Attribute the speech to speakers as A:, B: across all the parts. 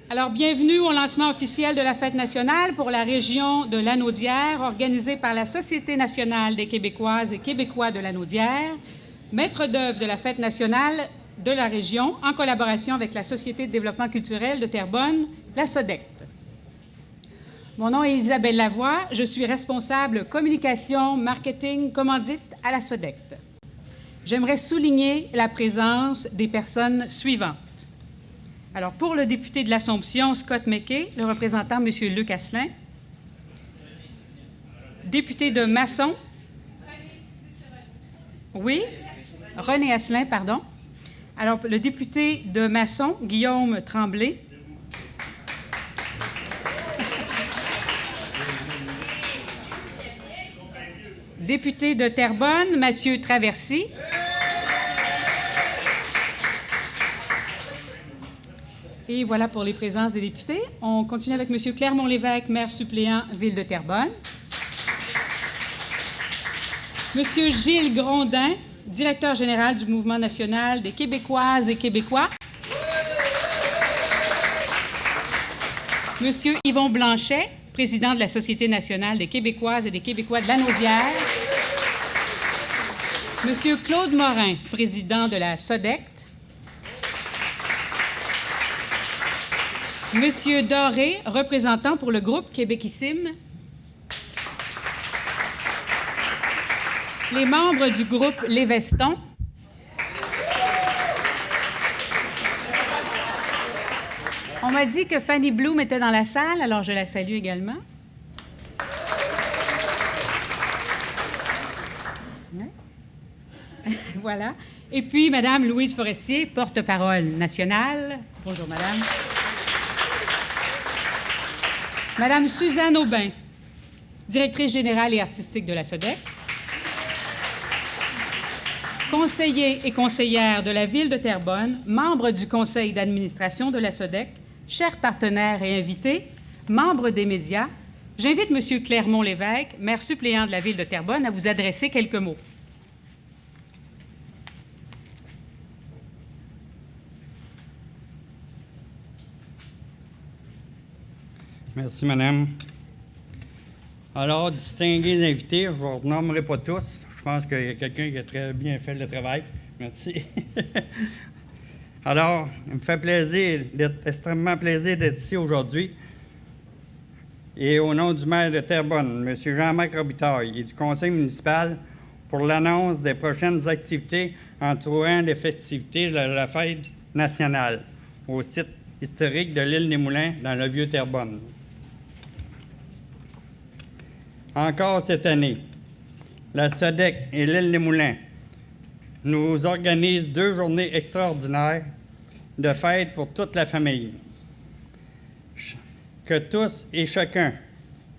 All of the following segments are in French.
A: Alors, bienvenue au lancement officiel de la Fête nationale pour la région de Lanaudière, organisée par la Société nationale des Québécoises et Québécois de Lanaudière, maître d'œuvre de la Fête nationale de la région, en collaboration avec la Société de développement culturel de Terrebonne, la SODECT. Mon nom est Isabelle Lavoie, je suis responsable communication, marketing, commandite à la SODECT. J'aimerais souligner la présence des personnes suivantes. Alors, pour le député de l'Assomption, Scott McKay, le représentant, M. Luc Asselin. Député de Masson. Oui, René Asselin, pardon. Alors, le député de Masson, Guillaume Tremblay. Député de Terrebonne, Mathieu Traversy. Et voilà pour les présences des députés. On continue avec M. Clermont-Lévesque, maire suppléant, Ville de Terrebonne. M. Gilles Grondin, directeur général du Mouvement national des Québécoises et Québécois. M. Yvon Blanchet, président de la Société nationale des Québécoises et des Québécois de Lanaudière. M. Claude Morin, président de la SODECT. Monsieur Doré, représentant pour le groupe Québéquissime. Les membres du groupe Les Vestons. On m'a dit que Fanny Bloom était dans la salle, alors je la salue également. Voilà. Et puis, Madame Louise Forestier, porte-parole nationale. Bonjour, Madame. Madame Suzanne Aubin, directrice générale et artistique de la SODECT. Conseiller et conseillère de la Ville de Terrebonne, membre du conseil d'administration de la SODECT, chers partenaires et invités, membres des médias, j'invite M. Clermont-Lévesque, maire suppléant de la Ville de Terrebonne, à vous adresser quelques mots.
B: Merci, Madame. Alors, distingués invités, je ne vous renommerai pas tous. Je pense qu'il y a quelqu'un qui a très bien fait le travail. Merci. Alors, il me fait extrêmement plaisir d'être ici aujourd'hui. Et au nom du maire de Terrebonne, M. Jean-Marc Robitaille, et du conseil municipal, pour l'annonce des prochaines activités entourant les festivités de la Fête nationale au site historique de l'île des Moulins, dans le Vieux-Terrebonne. Encore cette année, la SODECT et l'île des Moulins nous organisent 2 journées extraordinaires de fête pour toute la famille. Que tous et chacun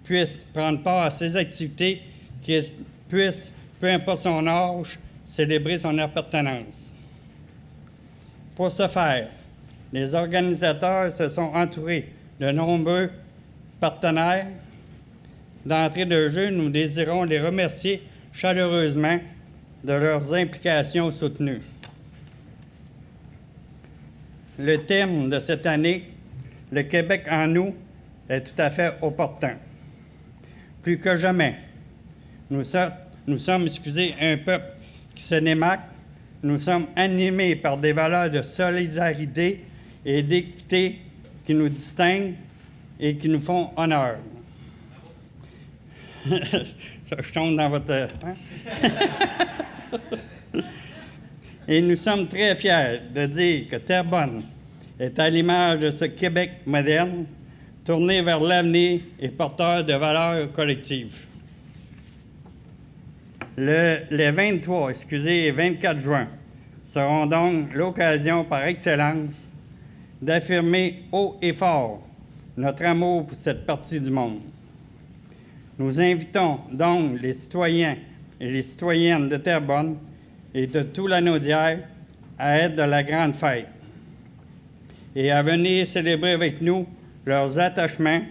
B: puissent prendre part à ces activités, qu'ils puissent, peu importe son âge, célébrer son appartenance. Pour ce faire, les organisateurs se sont entourés de nombreux partenaires. D'entrée de jeu, nous désirons les remercier chaleureusement de leurs implications soutenues. Le thème de cette année, le Québec en nous, est tout à fait opportun. Plus que jamais, nous sommes un peuple qui se démarque. Nous sommes animés par des valeurs de solidarité et d'équité qui nous distinguent et qui nous font honneur. Je tombe dans votre... Hein? Et nous sommes très fiers de dire que Terrebonne est à l'image de ce Québec moderne, tourné vers l'avenir et porteur de valeurs collectives. Les 23 et 24 juin seront donc l'occasion par excellence d'affirmer haut et fort notre amour pour cette partie du monde. Nous invitons donc les citoyens et les citoyennes de Terrebonne et de tout Lanaudière à être de la grande fête et à venir célébrer avec nous leurs attachements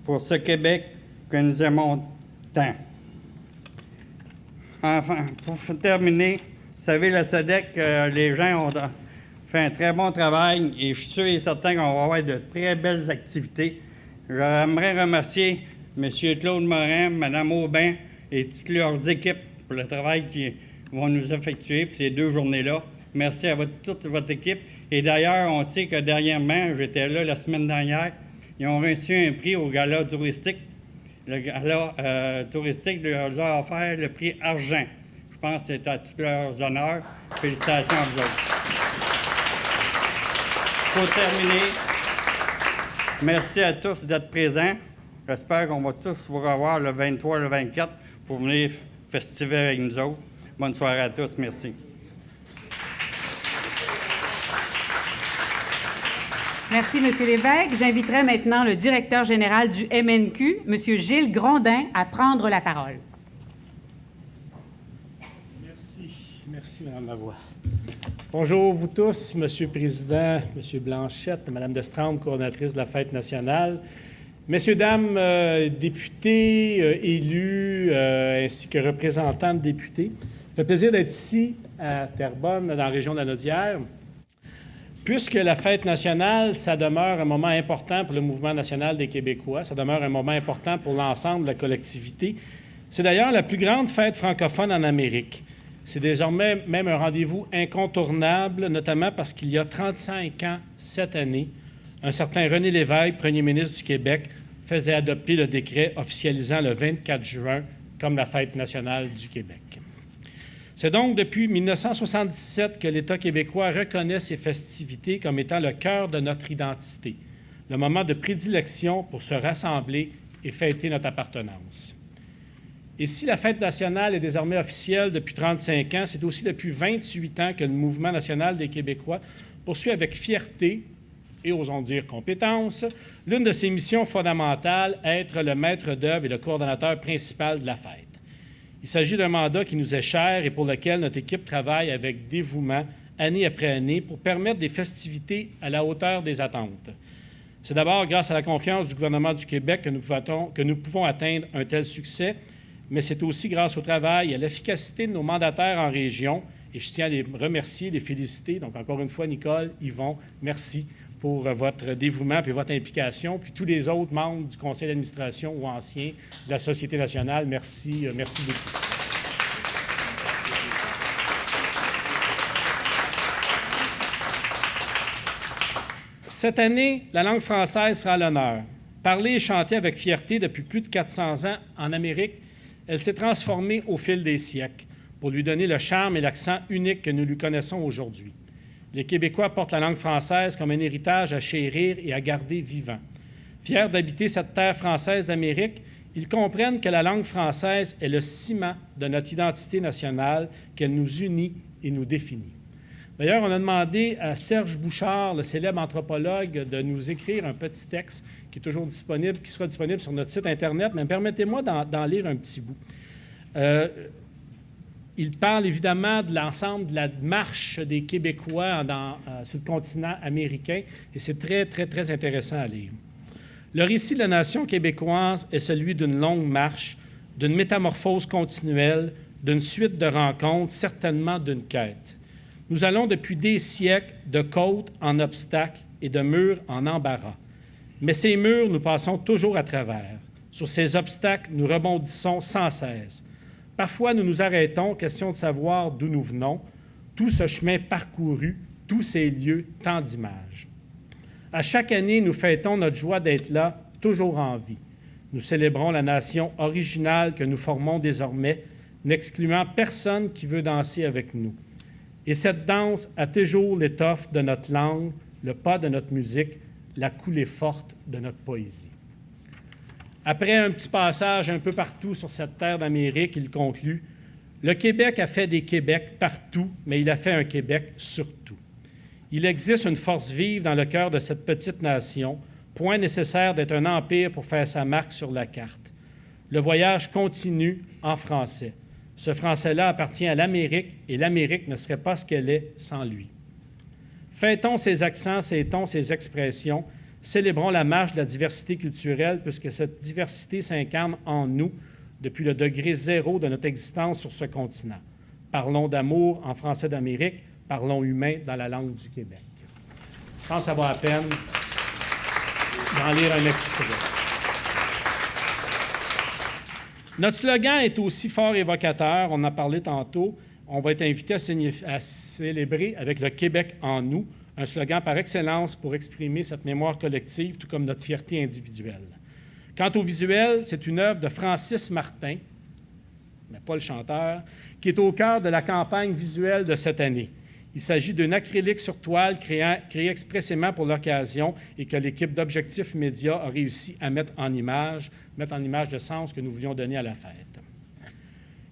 B: pour ce Québec que nous aimons tant. Enfin, pour terminer, vous savez, la SODECT, les gens ont fait un très bon travail et je suis sûr et certain qu'on va avoir de très belles activités. J'aimerais remercier M. Claude Morin, Mme Aubin et toutes leurs équipes pour le travail qu'ils vont nous effectuer pour ces 2 journées-là. Merci à toute votre équipe. Et d'ailleurs, on sait que dernièrement, j'étais là la semaine dernière, ils ont reçu un prix au gala touristique. Le gala touristique leur a offert le prix argent. Je pense que c'est à tous leurs honneurs. Félicitations à vous autres. Pour terminer, merci à tous d'être présents. J'espère qu'on va tous vous revoir le 23 et le 24 pour venir festiver avec nous autres. Bonne soirée à tous. Merci.
A: Merci, M. Lévesque. J'inviterai maintenant le directeur général du MNQ, M. Gilles Grondin, à prendre la parole.
C: Merci, Mme Lavoie. Bonjour, vous tous, M. le Président, M. Blanchette, Mme Destrande, coordonnatrice de la Fête nationale, Messieurs, Dames, députés, élus, ainsi que représentants de députés. Ça fait plaisir d'être ici, à Terrebonne, dans la région de la Naudière. Puisque la Fête nationale, ça demeure un moment important pour le mouvement national des Québécois, ça demeure un moment important pour l'ensemble de la collectivité. C'est d'ailleurs la plus grande fête francophone en Amérique. C'est désormais même un rendez-vous incontournable, notamment parce qu'il y a 35 ans, cette année, un certain René Lévesque, premier ministre du Québec, faisait adopter le décret officialisant le 24 juin comme la Fête nationale du Québec. C'est donc depuis 1977 que l'État québécois reconnaît ces festivités comme étant le cœur de notre identité, le moment de prédilection pour se rassembler et fêter notre appartenance. Et si la Fête nationale est désormais officielle depuis 35 ans, c'est aussi depuis 28 ans que le Mouvement national des Québécois poursuit avec fierté et, osons dire, compétence, l'une de ses missions fondamentales, être le maître d'œuvre et le coordonnateur principal de la fête. Il s'agit d'un mandat qui nous est cher et pour lequel notre équipe travaille avec dévouement, année après année, pour permettre des festivités à la hauteur des attentes. C'est d'abord grâce à la confiance du gouvernement du Québec que nous pouvons atteindre un tel succès, mais c'est aussi grâce au travail et à l'efficacité de nos mandataires en région. Et je tiens à les remercier, les féliciter. Donc, encore une fois, Nicole, Yvon, merci pour votre dévouement et votre implication. Puis tous les autres membres du conseil d'administration ou anciens de la Société nationale, merci, merci beaucoup. Cette année, la langue française sera à l'honneur. Parlée et chantée avec fierté depuis plus de 400 ans en Amérique, elle s'est transformée au fil des siècles pour lui donner le charme et l'accent unique que nous lui connaissons aujourd'hui. Les Québécois portent la langue française comme un héritage à chérir et à garder vivant. Fiers d'habiter cette terre française d'Amérique, ils comprennent que la langue française est le ciment de notre identité nationale, qu'elle nous unit et nous définit. D'ailleurs, on a demandé à Serge Bouchard, le célèbre anthropologue, de nous écrire un petit texte qui est toujours disponible, qui sera disponible sur notre site Internet, mais permettez-moi d'en lire un petit bout. Il parle évidemment de l'ensemble de la marche des Québécois sur le continent américain, et c'est très, très, très intéressant à lire. Le récit de la nation québécoise est celui d'une longue marche, d'une métamorphose continuelle, d'une suite de rencontres, certainement d'une quête. Nous allons depuis des siècles de côtes en obstacles et de murs en embarras. Mais ces murs, nous passons toujours à travers. Sur ces obstacles, nous rebondissons sans cesse. Parfois, nous nous arrêtons, question de savoir d'où nous venons, tout ce chemin parcouru, tous ces lieux, tant d'images. À chaque année, nous fêtons notre joie d'être là, toujours en vie. Nous célébrons la nation originale que nous formons désormais, n'excluant personne qui veut danser avec nous. Et cette danse a toujours l'étoffe de notre langue, le pas de notre musique, la coulée forte de notre poésie. Après un petit passage un peu partout sur cette terre d'Amérique, il conclut « Le Québec a fait des Québecs partout, mais il a fait un Québec surtout. Il existe une force vive dans le cœur de cette petite nation, point nécessaire d'être un empire pour faire sa marque sur la carte. Le voyage continue en français. Ce français-là appartient à l'Amérique et l'Amérique ne serait pas ce qu'elle est sans lui. Fêtons ses accents, ses tons, ses expressions. Célébrons la marche de la diversité culturelle puisque cette diversité s'incarne en nous depuis le degré zéro de notre existence sur ce continent. Parlons d'amour en français d'Amérique, Parlons humain dans la langue du Québec. Je pense que ça vaut la peine d'en lire un extrait. Notre slogan est aussi fort évocateur, on en a parlé tantôt. On va être invité à célébrer avec le Québec en nous, un slogan par excellence pour exprimer cette mémoire collective, tout comme notre fierté individuelle. Quant au visuel, c'est une œuvre de Francis Martin, mais pas le chanteur, qui est au cœur de la campagne visuelle de cette année. Il s'agit d'un acrylique sur toile créé expressément pour l'occasion et que l'équipe d'Objectif Média a réussi à mettre en image le sens que nous voulions donner à la fête.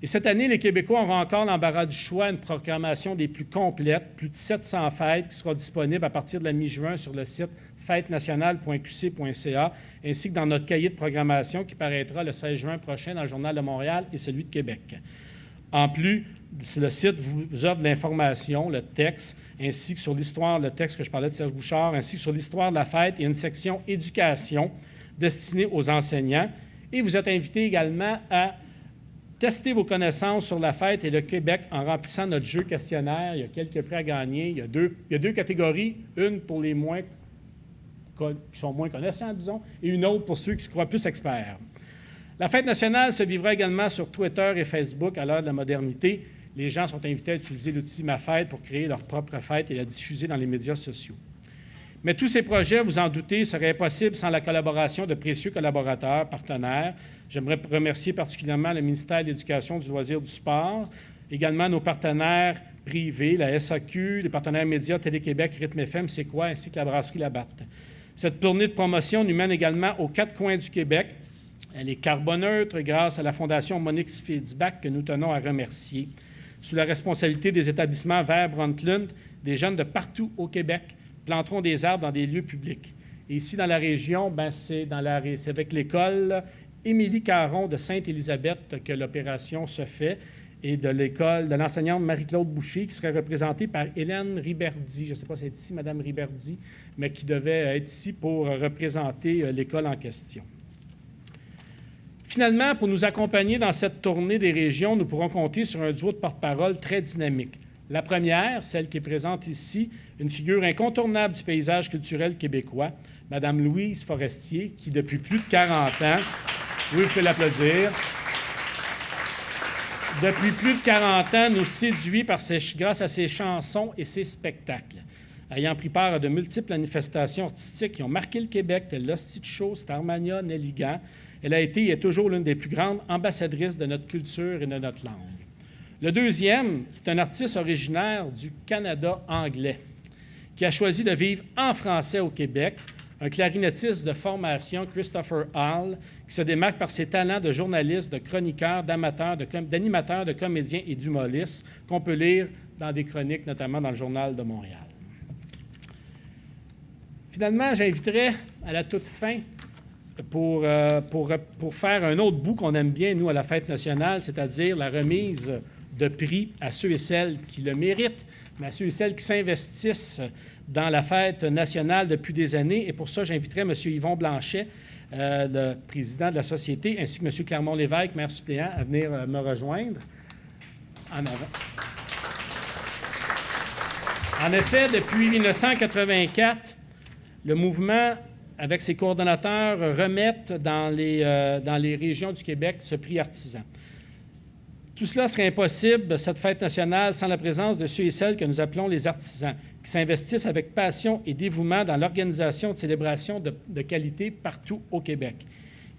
C: Et cette année, les Québécois auront encore l'embarras du choix, une programmation des plus complètes, plus de 700 fêtes qui sera disponible à partir de la mi-juin sur le site fêtesnationales.qc.ca, ainsi que dans notre cahier de programmation qui paraîtra le 16 juin prochain dans le Journal de Montréal et celui de Québec. En plus, le site vous offre de l'information, le texte, ainsi que sur l'histoire, le texte que je parlais de Serge Bouchard, ainsi que sur l'histoire de la fête et une section éducation destinée aux enseignants. Et vous êtes invités également à tester vos connaissances sur la fête et le Québec en remplissant notre jeu questionnaire. Il y a quelques prix à gagner. Il y a deux catégories, une pour les qui sont moins connaissants, disons, et une autre pour ceux qui se croient plus experts. La fête nationale se vivra également sur Twitter et Facebook à l'heure de la modernité. Les gens sont invités à utiliser l'outil Ma Fête pour créer leur propre fête et la diffuser dans les médias sociaux. Mais tous ces projets, vous en doutez, seraient impossibles sans la collaboration de précieux collaborateurs, partenaires. J'aimerais remercier particulièrement le ministère de l'Éducation, du loisir, du sport, également nos partenaires privés, la SAQ, les partenaires médias Télé-Québec, Rythme FM, C'est quoi, ainsi que la brasserie Labatte. Cette tournée de promotion nous mène également aux 4 coins du Québec. Elle est carboneutre grâce à la Fondation Monique Fitzbach que nous tenons à remercier. Sous la responsabilité des établissements Vert-Brundtland, des jeunes de partout au Québec planteront des arbres dans des lieux publics. Et ici, dans la région, c'est avec l'école Émilie Caron de Sainte-Élisabeth que l'opération se fait et de l'école de l'enseignante Marie-Claude Boucher qui serait représentée par Hélène Riberdy. Je ne sais pas si c'est ici, Mme Riberdy, mais qui devait être ici pour représenter l'école en question. Finalement, pour nous accompagner dans cette tournée des régions, nous pourrons compter sur un duo de porte-parole très dynamique. La première, celle qui est présente ici, une figure incontournable du paysage culturel québécois, Mme Louise Forestier, qui, depuis plus de 40 ans, oui, vous pouvez l'applaudir, depuis plus de 40 ans, nous séduit grâce à ses chansons et ses spectacles. Ayant pris part à de multiples manifestations artistiques qui ont marqué le Québec, telles l'Hostie de Show, Starmania, Nelligan, elle a été et est toujours l'une des plus grandes ambassadrices de notre culture et de notre langue. Le deuxième, c'est un artiste originaire du Canada anglais qui a choisi de vivre en français au Québec, un clarinettiste de formation, Christopher Hall, qui se démarque par ses talents de journaliste, de chroniqueur, d'animateur, de comédien et d'humoriste qu'on peut lire dans des chroniques, notamment dans le Journal de Montréal. Finalement, j'inviterai à la toute fin pour faire un autre bout qu'on aime bien, nous, à la Fête nationale, c'est-à-dire la remise de prix à ceux et celles qui le méritent, mais à ceux et celles qui s'investissent dans la Fête nationale depuis des années. Et pour ça, j'inviterai M. Yvon Blanchet, le président de la Société, ainsi que M. Clermont-Lévesque, maire suppléant, à venir me rejoindre. En avant. En effet, depuis 1984, le mouvement, avec ses coordonnateurs, remettent dans les régions du Québec ce prix artisan. Tout cela serait impossible, cette fête nationale, sans la présence de ceux et celles que nous appelons les artisans, qui s'investissent avec passion et dévouement dans l'organisation de célébrations de qualité partout au Québec.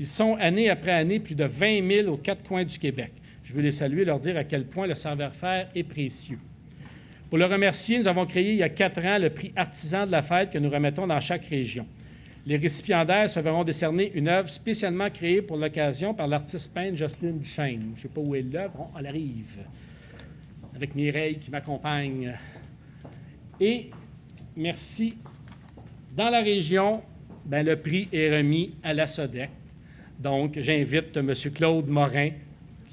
C: Ils sont, année après année, plus de 20 000 aux 4 coins du Québec. Je veux les saluer et leur dire à quel point le savoir-faire est précieux. Pour le remercier, nous avons créé il y a 4 ans le prix artisan de la fête que nous remettons dans chaque région. Les récipiendaires se verront décerner une œuvre spécialement créée pour l'occasion par l'artiste peintre Jocelyne Duchesne. Je ne sais pas où est l'œuvre, elle arrive, avec Mireille qui m'accompagne. Et merci. Dans la région, le prix est remis à la SODEC. Donc, j'invite M. Claude Morin,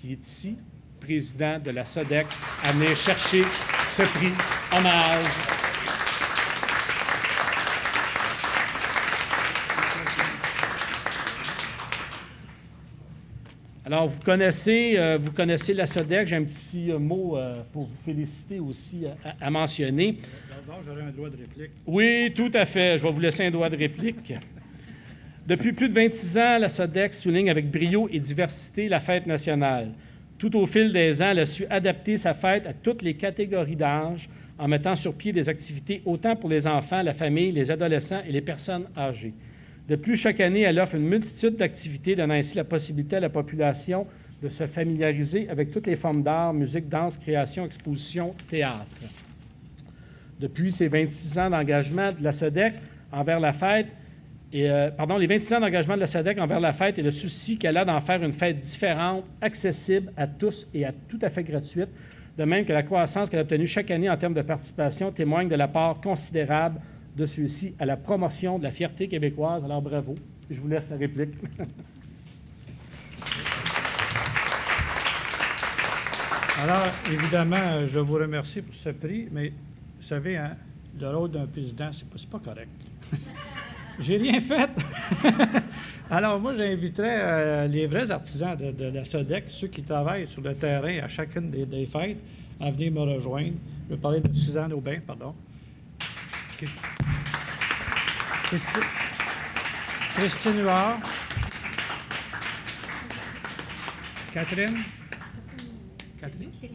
C: qui est ici, président de la SODEC, à venir chercher ce prix hommage. Alors, vous connaissez la SODEC. J'ai un petit mot pour vous féliciter aussi à mentionner.
D: D'abord, j'aurais un droit de réplique.
C: Oui, tout à fait. Je vais vous laisser un droit de réplique. Depuis plus de 26 ans, la SODEC souligne avec brio et diversité la fête nationale. Tout au fil des ans, elle a su adapter sa fête à toutes les catégories d'âge en mettant sur pied des activités autant pour les enfants, la famille, les adolescents et les personnes âgées. De plus, chaque année, elle offre une multitude d'activités, donnant ainsi la possibilité à la population de se familiariser avec toutes les formes d'art, musique, danse, création, exposition, théâtre. Depuis ses 26 ans d'engagement de la SODEC envers la fête, les 26 ans d'engagement de la SODEC envers la fête et le souci qu'elle a d'en faire une fête différente, accessible à tous et tout à fait gratuite, de même que la croissance qu'elle a obtenue chaque année en termes de participation témoigne de l'apport considérable de ceux-ci à la promotion de la fierté québécoise. Alors, bravo. Je vous laisse la réplique.
D: Alors, évidemment, je vous remercie pour ce prix, mais vous savez, hein, le rôle d'un président, c'est pas correct. J'ai rien fait. Alors, moi, j'inviterais les vrais artisans de la SODEC, ceux qui travaillent sur le terrain à chacune des fêtes, à venir me rejoindre. Je vais parler de Suzanne Aubin, pardon. Christine Huard.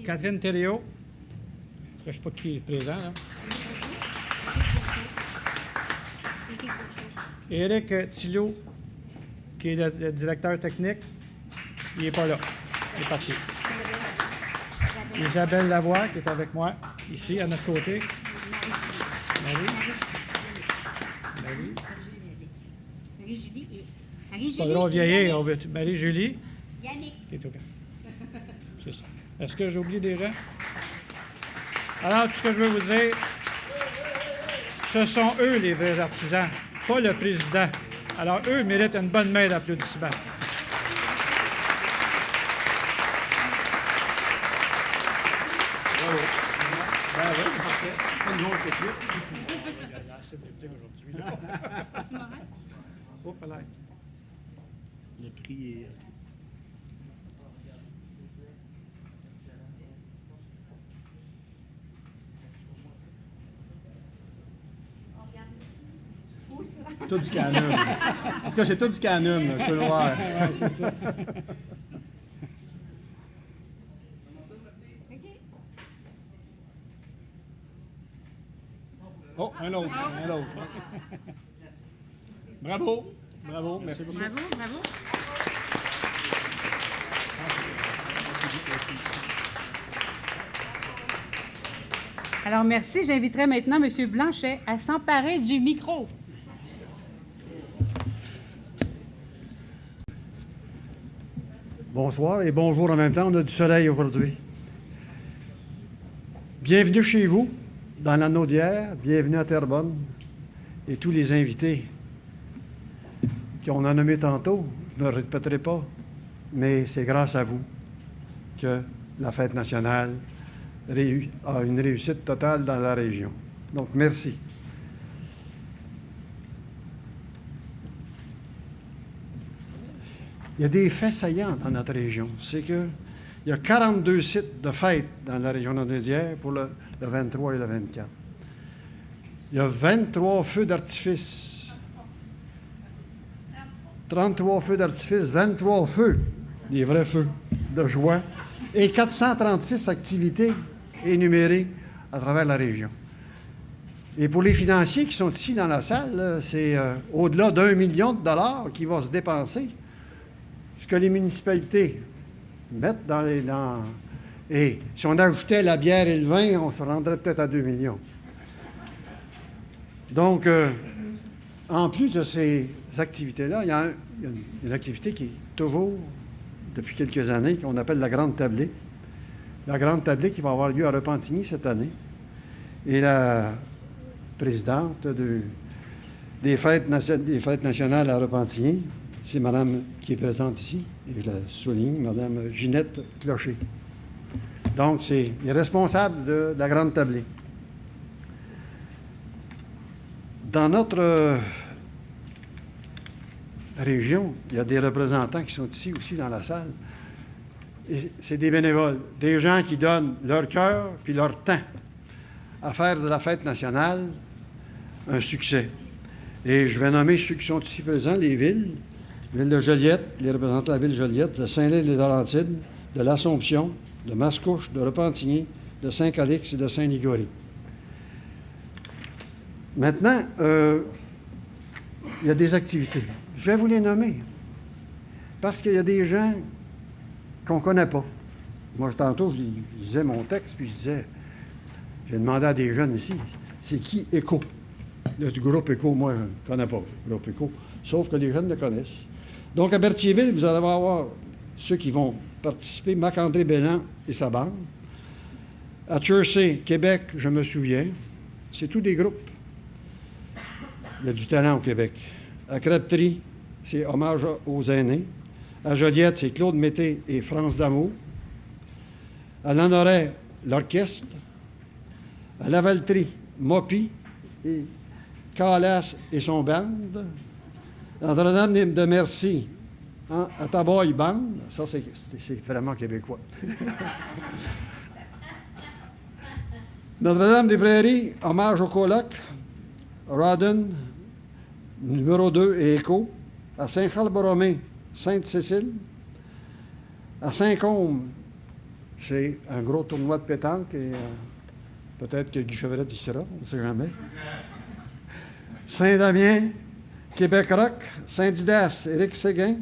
D: Catherine Thériault. Je ne sais pas qui est présent, là. Éric Thillot, qui est le directeur technique, il n'est pas là. Il est parti. Isabelle Lavoie, qui est avec moi, ici, à notre côté.
E: Marie-Julie et...
D: C'est pas drôle vieillir, Marie-Julie.
E: Yannick.
D: Qui est au cas. C'est ça. Est-ce que j'ai oublié des gens? Alors, tout ce que je veux vous dire, ce sont eux les vrais artisans, pas le président. Alors, eux méritent une bonne main d'applaudissements.
F: Une grosse réplique.
D: Il y a assez de répliques aujourd'hui. Oh, pas l'air.
C: Le prix est...
F: Tout du canum. En tout cas, c'est tout du canum, là, je peux le voir.
D: Ouais, c'est ça.
F: Oh, un autre. Bravo. Bravo, merci beaucoup.
A: Bravo, bravo. Alors, merci. J'inviterai maintenant M. Blanchet à s'emparer du micro.
G: Bonsoir et bonjour en même temps. On a du soleil aujourd'hui. Bienvenue chez vous, dans l'Anneau d'hier. Bienvenue à Terrebonne. Et tous les invités qu'on a nommés tantôt, je ne me répéterai pas, mais c'est grâce à vous que la fête nationale a une réussite totale dans la région. Donc, merci. Il y a des faits saillants dans notre région. C'est qu'il y a 42 sites de fêtes dans la région d'Anaudière pour le 23 et le 24. Il y a 23 feux d'artifice. 33 feux d'artifice, 23 feux, des vrais feux de joie, et 436 activités énumérées à travers la région. Et pour les financiers qui sont ici dans la salle, c'est au-delà d'1 million de dollars qui va se dépenser. Ce que les municipalités mettent et si on ajoutait la bière et le vin, on se rendrait peut-être à 2 millions. Donc, en plus de ces activités-là, il y a une activité qui est toujours, depuis quelques années, qu'on appelle la Grande Tablée. La Grande Tablée qui va avoir lieu à Repentigny cette année. Et la présidente des fêtes nationales à Repentigny, c'est Madame qui est présente ici, et je la souligne, Madame Ginette Clocher. Donc, c'est les responsables de la Grande Tablée. Dans notre région, il y a des représentants qui sont ici aussi dans la salle. Et c'est des bénévoles, des gens qui donnent leur cœur puis leur temps à faire de la fête nationale un succès. Et je vais nommer ceux qui sont ici présents, les villes. Ville de Joliette, les représentants de la ville de Joliette, de Saint-Lin-les-Laurentides, de l'Assomption, de Mascouche, de Repentigny, de Saint-Calix et de Saint-Ligory. Maintenant, il y a des activités. Je vais vous les nommer. Parce qu'il y a des gens qu'on ne connaît pas. Moi, tantôt, je disais mon texte, puis j'ai demandé à des jeunes ici, c'est qui ECHO? Le groupe ECHO, moi, je ne connais pas le groupe ECHO, sauf que les jeunes le connaissent. Donc, à Berthierville, vous allez avoir ceux qui vont participer, Marc-André Belland et sa bande. À Chersey, Québec, je me souviens, c'est tous des groupes. Il y a du talent au Québec. À Crabtree, c'est hommage aux aînés. À Joliette, c'est Claude Mété et France Damour. À Lanoret, l'orchestre. À Lavaltrie, Mopi et Calas et son band. À Notre-Dame de Merci, à Taboy Band. Ça, c'est vraiment québécois. Notre-Dame des Prairies, hommage au coloc. Rawdon, numéro 2 et Écho. À Saint-Charles-Borromée, Sainte-Cécile. À Saint-Côme, c'est un gros tournoi de pétanque et peut-être que Guy Chevrette y sera, on ne sait jamais. Saint-Damien, Québec Rock, Saint-Didas, Éric Séguin,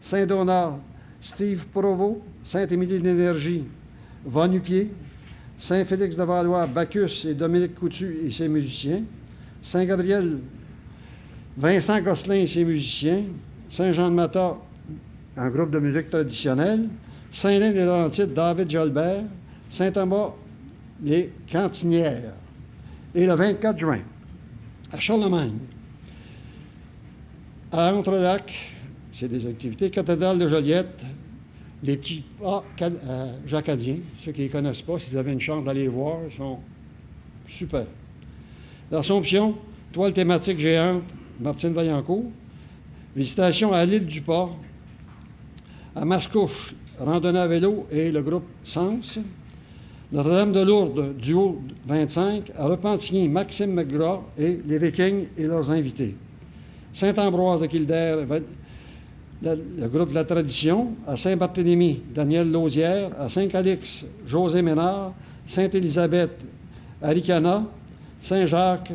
G: Saint-Donald, Steve Provost, Sainte-Émilie de l'Énergie, Von Hupier, Saint-Félix-de-Valois, Bacchus et Dominique Coutu et ses musiciens, Saint-Gabriel, Vincent Gosselin et ses musiciens, Saint-Jean-de-Mata, un groupe de musique traditionnelle, Saint-Lin-les-Laurentides, David Jolbert, Saint-Thomas, les Cantinières. Et le 24 juin, à Charlemagne, à Entrelacs, c'est des activités, Cathédrale de Joliette, les petits pas jacadiens, ceux qui ne les connaissent pas, si vous avez une chance d'aller les voir, ils sont super. L'Assomption, toile thématique géante, Martine Vaillancourt. Visitation à l'île du Port. À Mascouche, randonnée à vélo et le groupe Sens. Notre-Dame de Lourdes, duo 25. À Repentigny, Maxime McGraw et les Vikings et leurs invités. Saint-Ambroise de Kildare, le groupe de la Tradition. À Saint-Barthélemy, Daniel Lausière. À Saint-Calix, José Ménard. Sainte-Élisabeth, Aricana. Saint-Jacques,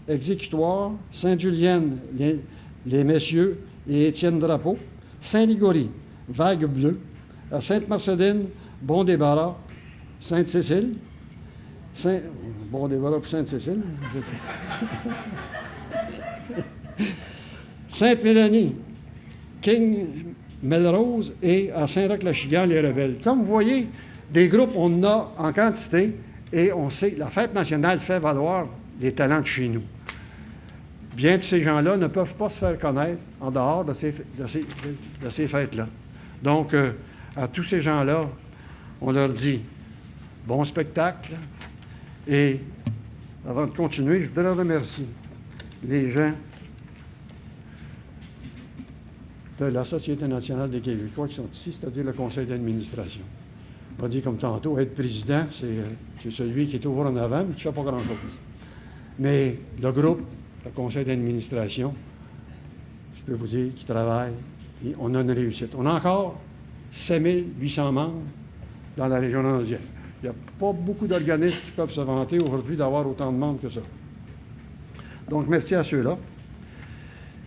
G: Exécutoire. Sainte-Julienne, les Messieurs et Étienne Drapeau. Saint-Ligory, Vague Bleue. À Sainte-Marceline, Bon Débarras. Sainte-Cécile. Bon Débarras pour Sainte-Cécile. Sainte-Mélanie, King Melrose et à Saint-Roch-la-Chigan, les Rebelles. Comme vous voyez, des groupes, on en a en quantité et on sait que la fête nationale fait valoir les talents de chez nous. Bien que ces gens-là ne peuvent pas se faire connaître en dehors de ces fêtes-là. Donc, à tous ces gens-là, on leur dit bon spectacle. Et avant de continuer, je voudrais remercier les gens de la Société nationale des Québécois qui sont ici, c'est-à-dire le conseil d'administration. On va dire comme tantôt, être président, c'est celui qui est toujours en avant, mais qui ne fait pas grand-chose. Mais le groupe, le conseil d'administration, je peux vous dire qu'ils travaillent et on a une réussite. On a encore 5800 membres dans la région lanaudière. Il n'y a pas beaucoup d'organismes qui peuvent se vanter aujourd'hui d'avoir autant de membres que ça. Donc, merci à ceux-là.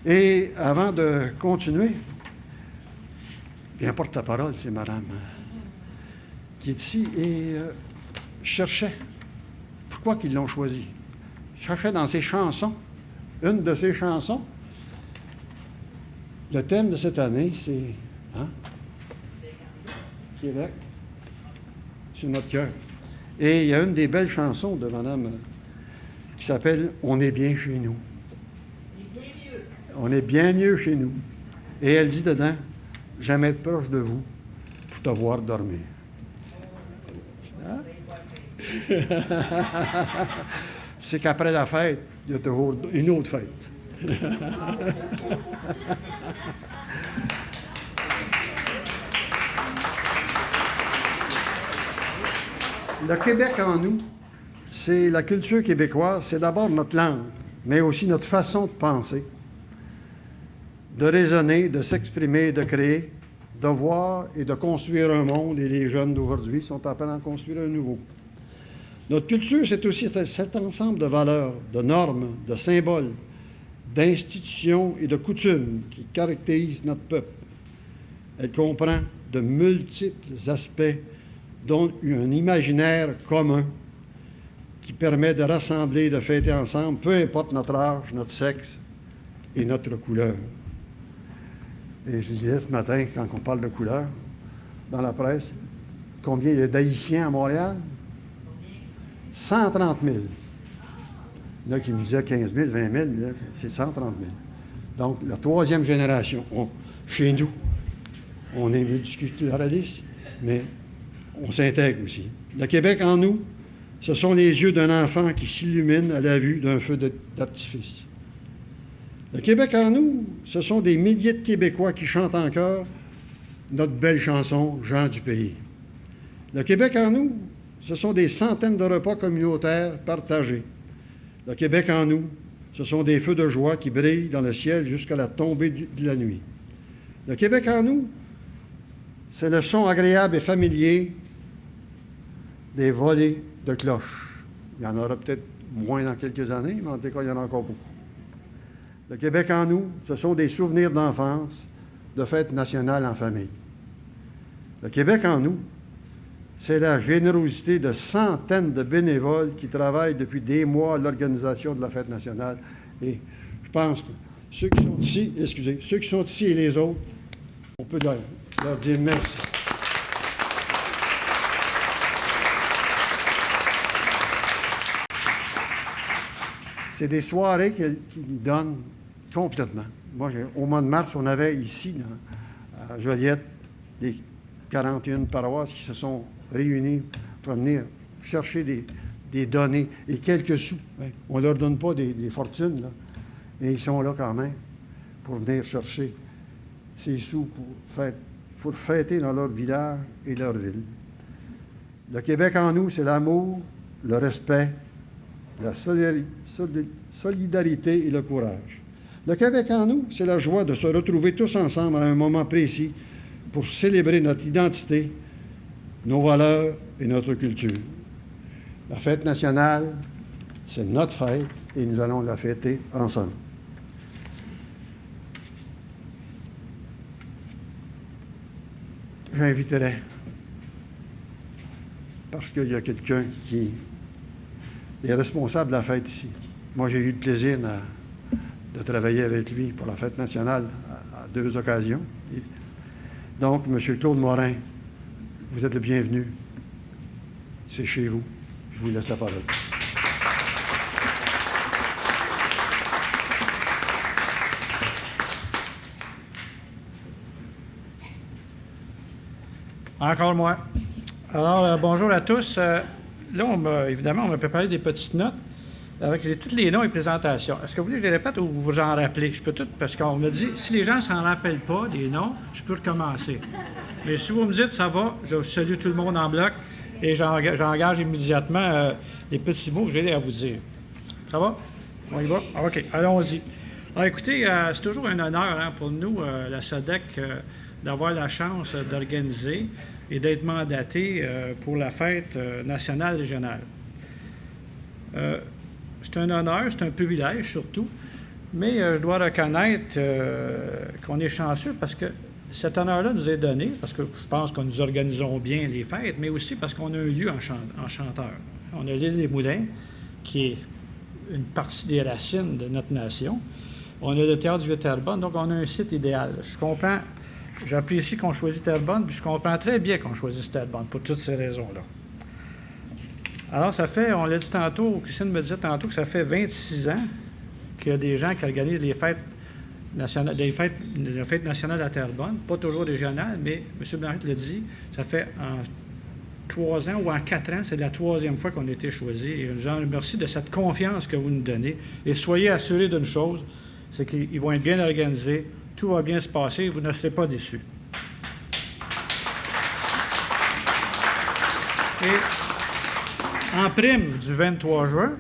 G: Et avant de continuer, bien porte-parole, c'est madame qui est ici et cherchait. Pourquoi qu'ils l'ont choisi? Cherchait dans ses chansons, une de ses chansons. Le thème de cette année, c'est Québec, sur notre cœur. Et il y a une des belles chansons de madame qui s'appelle « On est bien chez nous ». On est bien mieux chez nous. Et elle dit dedans, « J'aime être proche de vous pour te voir dormir. » Hein? C'est qu'après la fête, il y a toujours une autre fête. Le Québec en nous, c'est la culture québécoise, c'est d'abord notre langue, mais aussi notre façon de penser, de raisonner, de s'exprimer, de créer, de voir et de construire un monde, et les jeunes d'aujourd'hui sont appelés à en construire un nouveau. Notre culture, c'est aussi cet ensemble de valeurs, de normes, de symboles, d'institutions et de coutumes qui caractérisent notre peuple. Elle comprend de multiples aspects, dont un imaginaire commun qui permet de rassembler et de fêter ensemble, peu importe notre âge, notre sexe et notre couleur. Et je disais ce matin, quand on parle de couleur, dans la presse, combien il y a d'Haïtiens à Montréal? 130 000. Il y en a qui me disaient 15 000, 20 000, c'est 130 000. Donc, la troisième génération. Chez nous, on est multiculturaliste, mais on s'intègre aussi. Le Québec en nous, ce sont les yeux d'un enfant qui s'illumine à la vue d'un feu d'artifice. Le Québec en nous, ce sont des milliers de Québécois qui chantent en chœur notre belle chanson « Gens du pays ». Le Québec en nous, ce sont des centaines de repas communautaires partagés. Le Québec en nous, ce sont des feux de joie qui brillent dans le ciel jusqu'à la tombée de la nuit. Le Québec en nous, c'est le son agréable et familier des volées de cloches. Il y en aura peut-être moins dans quelques années, mais en tout cas, il y en a encore beaucoup. Le Québec en nous, ce sont des souvenirs d'enfance, de fêtes nationales en famille. Le Québec en nous, c'est la générosité de centaines de bénévoles qui travaillent depuis des mois à l'organisation de la fête nationale. Et je pense que ceux qui sont ici et les autres, on peut leur dire merci. C'est des soirées qui nous donnent complètement. Moi, au mois de mars, on avait ici, à Joliette, les 41 paroisses qui se sont réunies pour venir chercher des données et quelques sous. On ne leur donne pas des fortunes, là. Et ils sont là quand même pour venir chercher ces sous pour fêter dans leur village et leur ville. Le Québec en nous, c'est l'amour, le respect, la solidarité et le courage. Le Québec en nous, c'est la joie de se retrouver tous ensemble à un moment précis pour célébrer notre identité, nos valeurs et notre culture. La fête nationale, c'est notre fête et nous allons la fêter ensemble. J'inviterai, parce qu'il y a quelqu'un qui est responsable de la fête ici. Moi, j'ai eu le plaisir de travailler avec lui pour la fête nationale à 2 occasions. Donc, M. Claude Morin, vous êtes le bienvenu. C'est chez vous. Je vous laisse la parole.
D: Encore moi. Alors, bonjour à tous. Là, évidemment, on m'a préparé des petites notes avec j'ai tous les noms et présentations. Est-ce que vous voulez que je les répète ou vous en rappelez? Je peux tout, parce qu'on me dit, si les gens ne s'en rappellent pas, des noms, je peux recommencer. Mais si vous me dites, ça va, je salue tout le monde en bloc et j'engage immédiatement les petits mots que j'ai à vous dire. Ça va? On y va? OK, allons-y. Alors, écoutez, c'est toujours un honneur pour nous, la SODEC, d'avoir la chance d'organiser et d'être mandaté pour la fête nationale régionale. C'est un honneur, c'est un privilège surtout, mais je dois reconnaître qu'on est chanceux parce que cet honneur-là nous est donné, parce que je pense que nous organisons bien les fêtes, mais aussi parce qu'on a un lieu en chanteur. On a l'île des Moulins, qui est une partie des racines de notre nation. On a le théâtre du Vieux-Terrebonne, donc on a un site idéal. Je comprends, j'apprécie qu'on choisisse Terrebonne, puis je comprends très bien qu'on choisisse Terrebonne pour toutes ces raisons-là. Alors, ça fait, on l'a dit tantôt, Christine me disait tantôt que ça fait 26 ans qu'il y a des gens qui organisent les fêtes nationales, la fête nationale à Terrebonne, pas toujours régionale, mais M. Blanchette l'a dit, ça fait en 3 ans ou en 4 ans, c'est la 3e fois qu'on a été choisi. Et je vous remercie de cette confiance que vous nous donnez. Et soyez assurés d'une chose, c'est qu'ils vont être bien organisés, tout va bien se passer, vous ne serez pas déçus. Et en prime du 23 juin,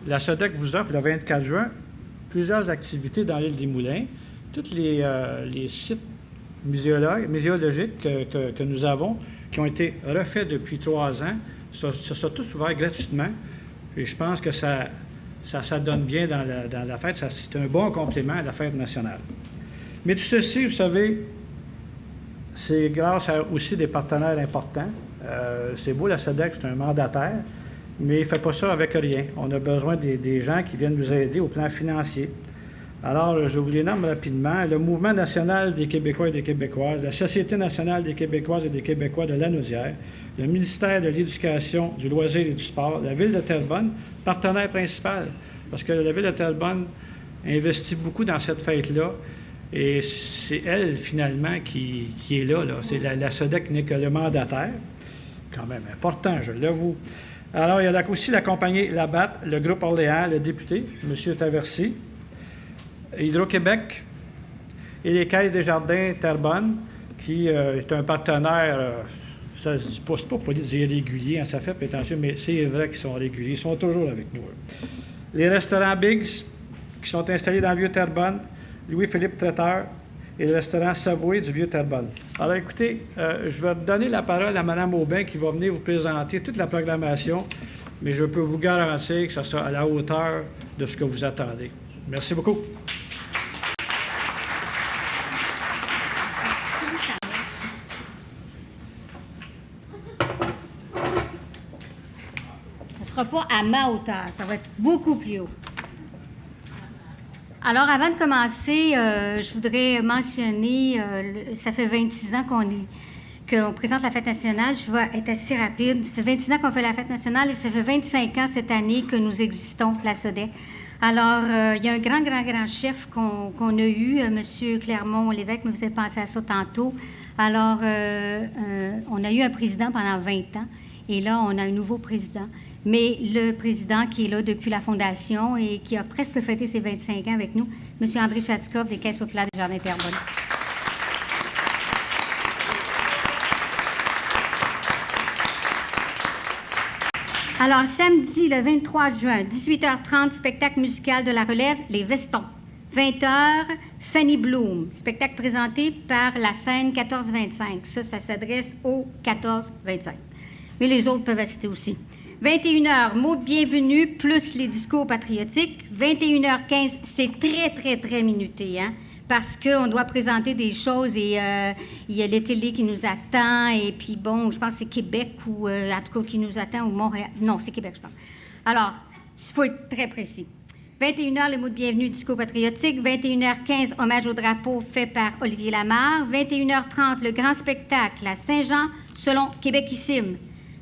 D: la SODEC vous offre le 24 juin plusieurs activités dans l'île des Moulins. Tous les sites muséologiques que nous avons, qui ont été refaits depuis 3 ans, se sont tous ouverts gratuitement. Et je pense que ça donne bien dans la fête. C'est un bon complément à la fête nationale. Mais tout ceci, vous savez, c'est grâce à aussi des partenaires importants. C'est beau, la SODEC, c'est un mandataire, mais il ne fait pas ça avec rien. On a besoin des gens qui viennent nous aider au plan financier. Alors, je vous les nomme rapidement. Le Mouvement national des Québécois et des Québécoises, la Société nationale des Québécoises et des Québécois de Lanaudière, le ministère de l'Éducation, du loisir et du sport, la Ville de Terrebonne, partenaire principal, parce que la Ville de Terrebonne investit beaucoup dans cette fête-là, et c'est elle, finalement, qui est là. C'est la SODEC n'est que le mandataire. Quand même important, je l'avoue. Alors, il y a aussi la compagnie Labatt, le groupe Orléans, le député, M. Taversi, Hydro-Québec et les Caisses des Jardins Terrebonne, qui est un partenaire, ça se dit pas, c'est pas pour dire régulier, hein, ça fait prétentieux, mais c'est vrai qu'ils sont réguliers, ils sont toujours avec nous. Les restaurants Biggs, qui sont installés dans le Vieux-Terrebonne, Louis-Philippe Traiteur et le restaurant Subway du Vieux-Terrebonne. Alors écoutez, je vais donner la parole à Mme Aubin qui va venir vous présenter toute la programmation, mais je peux vous garantir que ça sera à la hauteur de ce que vous attendez. Merci beaucoup.
E: Ce ne sera pas à ma hauteur, ça va être beaucoup plus haut. Alors, avant de commencer, je voudrais mentionner, ça fait 26 ans qu'on présente la Fête nationale. Je vais être assez rapide. Ça fait 26 ans qu'on fait la Fête nationale et ça fait 25 ans cette année que nous existons, la SODEC. Alors, il y a un grand chef qu'on a eu, M. Clermont-Lévesque me faisait penser à ça tantôt. Alors, on a eu un président pendant 20 ans et là, on a un nouveau président. Mais le président qui est là depuis la Fondation et qui a presque fêté ses 25 ans avec nous, M. André Chatikov des Caisses populaires des Jardins Terrebonne. Alors, samedi, le 23 juin, 18h30, spectacle musical de la relève, Les Vestons. 20h, Fanny Bloom, spectacle présenté par la scène 1425. Ça s'adresse au 1425. Mais les autres peuvent assister aussi. 21h, mot de bienvenue, plus les discours patriotiques. 21h15, c'est très minuté, hein? Parce qu'on doit présenter des choses et il y a les télés qui nous attend et puis bon, je pense que c'est Québec ou en tout cas qui nous attend ou Montréal. Non, c'est Québec, je pense. Alors, il faut être très précis. 21h, le mot de bienvenue, discours patriotique. 21h15, hommage au drapeau fait par Olivier Lamarre. 21h30, le grand spectacle à Saint-Jean, selon Québecissime.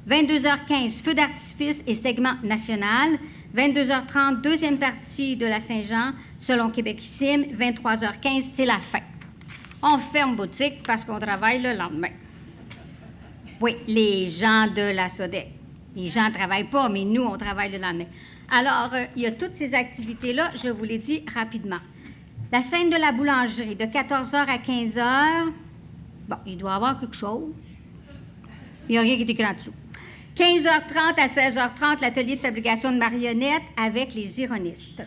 E: 22h15, feu d'artifice et segment national. 22h30, deuxième partie de la Saint-Jean, selon Québecissime. 23h15, c'est la fin. On ferme boutique parce qu'on travaille le lendemain. Oui, les gens de la SODEC. Les gens ne travaillent pas, mais nous, on travaille le lendemain. Alors, il y a toutes ces activités-là, je vous les dis rapidement. La scène de la boulangerie, de 14h à 15h, bon, il doit y avoir quelque chose. Il n'y a rien qui est écrit en dessous. 15h30 à 16h30, l'atelier de fabrication de marionnettes avec les ironistes.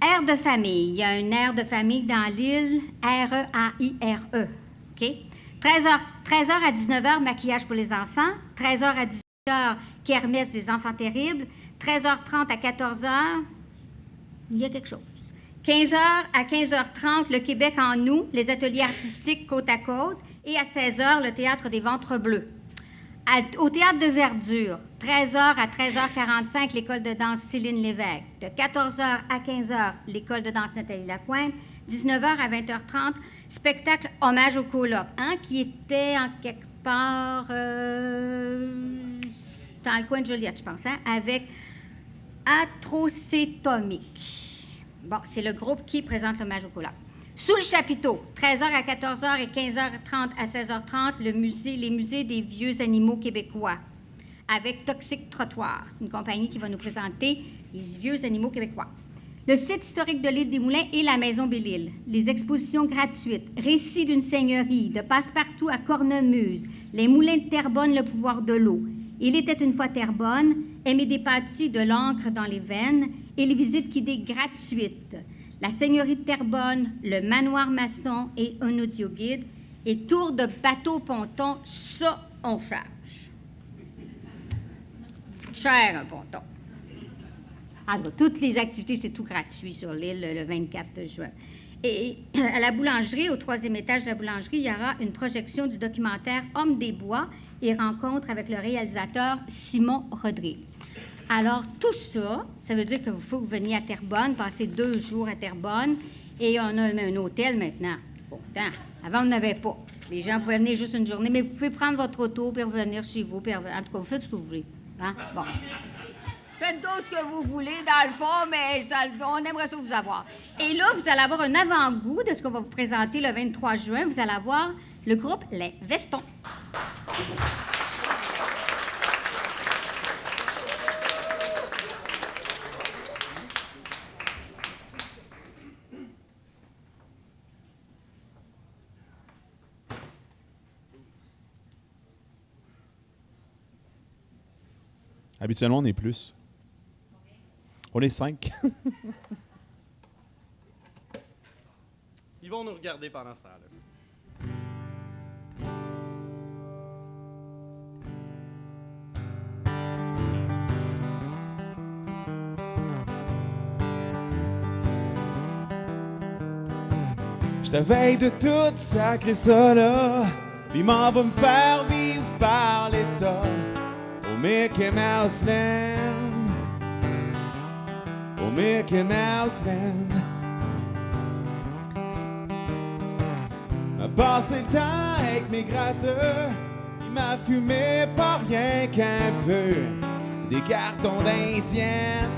E: Air de famille. Il y a un air de famille dans l'île, R-E-A-I-R-E. OK? 13h à 19h, maquillage pour les enfants. 13h à 18h, kermesse des enfants terribles. 13h30 à 14h, il y a quelque chose. 15h à 15h30, le Québec en nous, les ateliers artistiques côte à côte. Et à 16h, le théâtre des Ventres Bleus. Au théâtre de Verdure, 13h à 13h45, l'école de danse Céline Lévesque. De 14h à 15h, l'école de danse Nathalie Lapointe. 19h à 20h30, spectacle hommage au colloque, hein, qui était en quelque part dans le coin de Joliette, je pense, hein, avec Atrocétomique. Bon, c'est le groupe qui présente l'hommage au colloque. Sous le chapiteau, 13h à 14h et 15h30 à 16h30, les musées des vieux animaux québécois avec Toxic Trottoir. C'est une compagnie qui va nous présenter les vieux animaux québécois. Le site historique de l'île des Moulins et la Maison Belle-Île. Les expositions gratuites, récits d'une seigneurie, de Passe-Partout à Cornemuse, les moulins de Terrebonne, le pouvoir de l'eau. Il était une fois Terrebonne, aimé des pâtis de l'encre dans les veines et les visites guidées gratuites. La seigneurie de Terrebonne, le manoir maçon et un audioguide. Et tour de bateau-ponton, ça, on charge. Cher, un ponton. En tout cas, toutes les activités, c'est tout gratuit sur l'île le 24 juin. Et à la boulangerie, au 3e étage de la boulangerie, il y aura une projection du documentaire Homme des bois et rencontre avec le réalisateur Simon Rodrigue. Alors, tout ça, ça veut dire qu'il faut que vous veniez à Terrebonne, passer 2 jours à Terrebonne, et on a un hôtel maintenant. Pourtant, avant, on n'avait pas. Les gens pouvaient venir juste une journée, mais vous pouvez prendre votre auto, puis revenir chez vous, puis en tout cas, vous faites ce que vous voulez. Hein? Bon. Faites donc ce que vous voulez, dans le fond, mais on aimerait ça vous avoir. Et là, vous allez avoir un avant-goût de ce qu'on va vous présenter le 23 juin. Vous allez avoir le groupe Les Vestons.
H: Habituellement, on est plus. On est 5.
F: Ils vont nous regarder pendant ce temps-là.
H: Je te veille de tout sacré ça là. Puis m'en va me faire vivre par l'État. Au Mickey Mouse Land. Au Mickey Mouse Land. À passer le temps avec mes gratteurs. Il m'a fumé pas rien qu'un peu. Des cartons d'Indienne.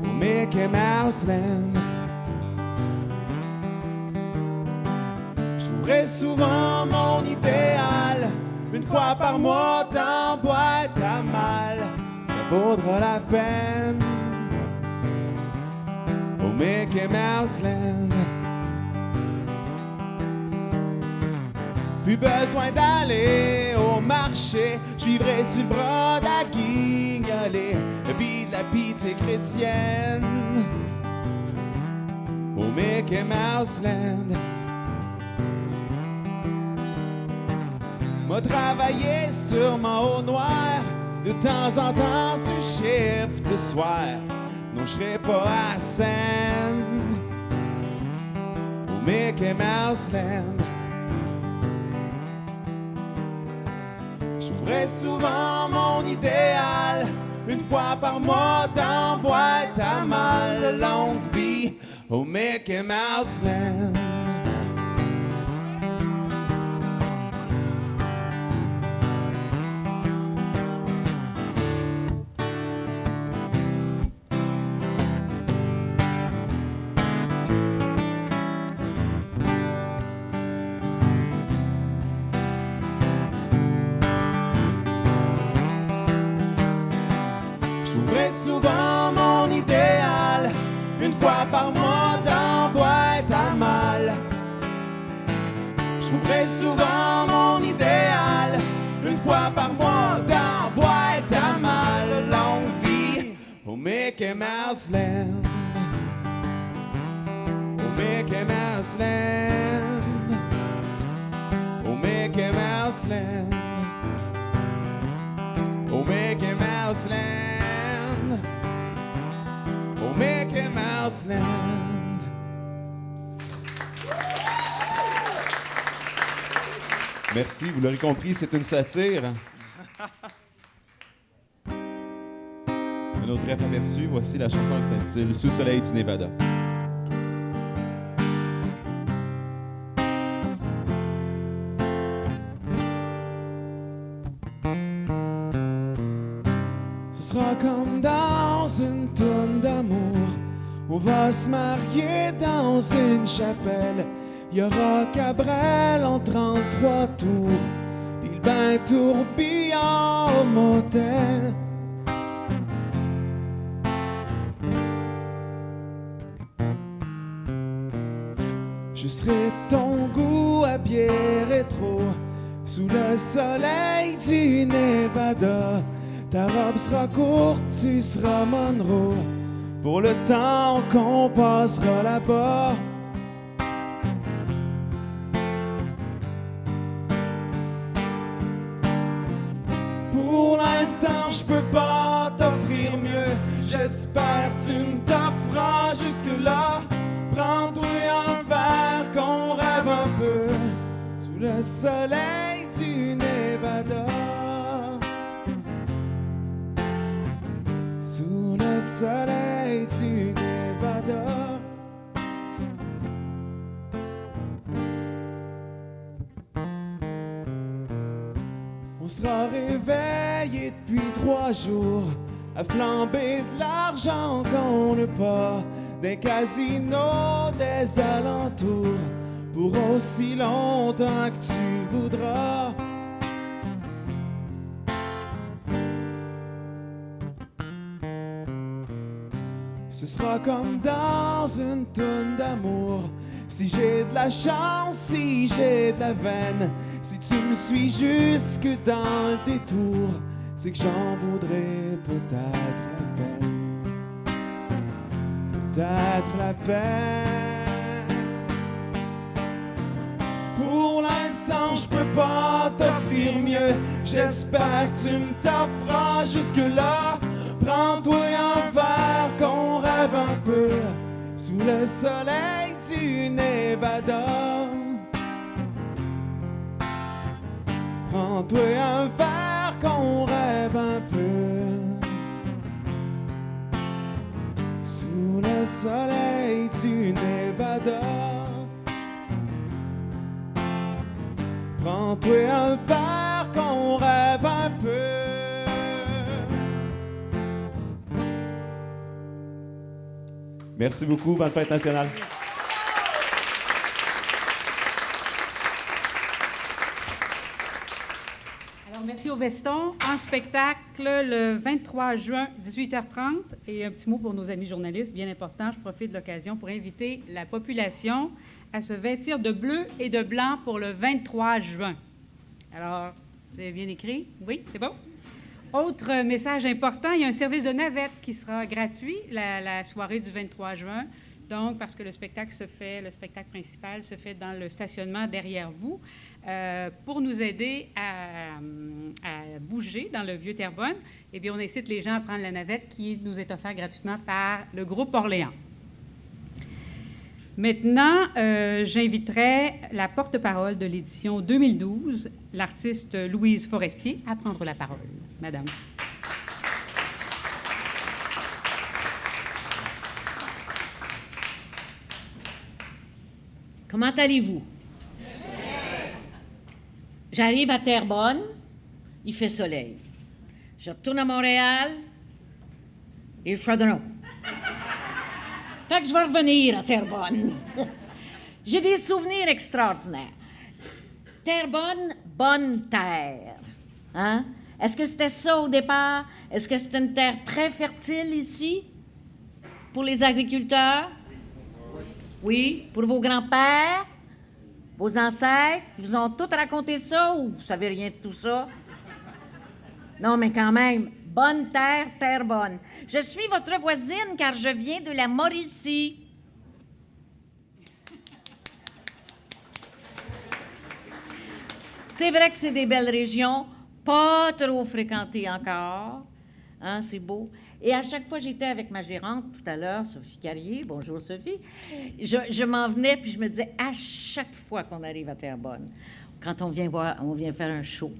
H: Au Mickey Mouse Land. J'ouvrais souvent mon idéal. Une fois par mois dans boîte à mal. Ça vaudra la peine. Au Mickey Mouse Land. Plus besoin d'aller au marché. Je vivrai sur le bras de la guignolée. Puis de la pitié chrétienne. Au Mickey Mouse Land. M'a travaillé sur mon haut noir. De temps en temps sur shift de soir. Non, je serai pas à scène. Au Mickey Mouse Land. J'ouvrais souvent mon idéal. Une fois par mois dans boîte à mal. Longue vie au Mickey Mouse Land. J'ouvrais souvent mon idéal. Une fois par mois dans boîte à mal. J'ouvrais souvent mon idéal. Une fois par mois dans boîte à mal. Longue vie au Mickey Mouse Land. Au Mickey Mouse Land. Au Mickey Mouse Land. Au Mickey Mouse Land. Au Mickey Mouse Land. Merci, vous l'aurez compris, c'est une satire. Un autre bref aperçu, voici la chanson qui s'intitule Sous le soleil du Nevada. Ce sera comme dans une tonne d'amour. On va se marier dans une chapelle. Il y aura Cabrel en 33 tours. Puis le bain tourbillon au motel. Je serai ton goût à bière rétro. Sous le soleil du Nevada, ta robe sera courte, tu seras Monroe. Pour le temps qu'on passera là-bas. Pour l'instant, je peux pas t'offrir mieux. J'espère que tu me t'offras jusque-là. Prends-toi un verre, qu'on rêve un peu. Sous le soleil du Nevada. Sous le soleil du Nevada. On sera réveillé depuis 3 jours à flamber de l'argent qu'on n'a pas des casinos des alentours pour aussi longtemps que tu voudras. Ce sera comme dans une toune d'amour. Si j'ai de la chance, si j'ai de la veine, si tu me suis jusque dans le détour, c'est que j'en voudrais peut-être la peine. Peut-être la peine. Pour l'instant, je peux pas t'offrir mieux. J'espère que tu me t'offras jusque-là. Prends-toi un verre, qu'on rêve un peu. Sous le soleil du Nevada. Prends-toi un verre, qu'on rêve un peu. Sous le soleil du Nevada. Prends-toi un verre, qu'on rêve un peu. Merci beaucoup, Bonne Fête nationale.
A: Alors, merci au Veston. En spectacle le 23 juin, 18h30. Et un petit mot pour nos amis journalistes, bien important. Je profite de l'occasion pour inviter la population à se vêtir de bleu et de blanc pour le 23 juin. Alors, vous avez bien écrit? Oui, c'est bon? Autre message important, il y a un service de navette qui sera gratuit la soirée du 23 juin. Donc, parce que le spectacle principal se fait dans le stationnement derrière vous, pour nous aider à bouger dans le Vieux-Terrebonne, eh bien, on incite les gens à prendre la navette qui nous est offerte gratuitement par le groupe Orléans. Maintenant, j'inviterai la porte-parole de l'édition 2012, l'artiste Louise Forestier, à prendre la parole. Madame.
I: Comment allez-vous? J'arrive à Terrebonne, il fait soleil. Je retourne à Montréal, il fait de l'eau. Fait que je vais revenir à Terrebonne. J'ai des souvenirs extraordinaires. Terrebonne, bonne terre. Hein? Est-ce que c'était ça au départ? Est-ce que c'était une terre très fertile ici pour les agriculteurs? Oui, pour vos grands-pères, vos ancêtres, ils vous ont tous raconté ça ou vous savez rien de tout ça? Non, mais quand même, bonne terre, terre bonne. Je suis votre voisine car je viens de la Mauricie. C'est vrai que c'est des belles régions, pas trop fréquentées encore. Hein, c'est beau. Et à chaque fois, j'étais avec ma gérante tout à l'heure, Sophie Carrier. Bonjour, Sophie. Je m'en venais, puis je me disais, à chaque fois qu'on arrive à Terrebonne, quand on vient faire un show,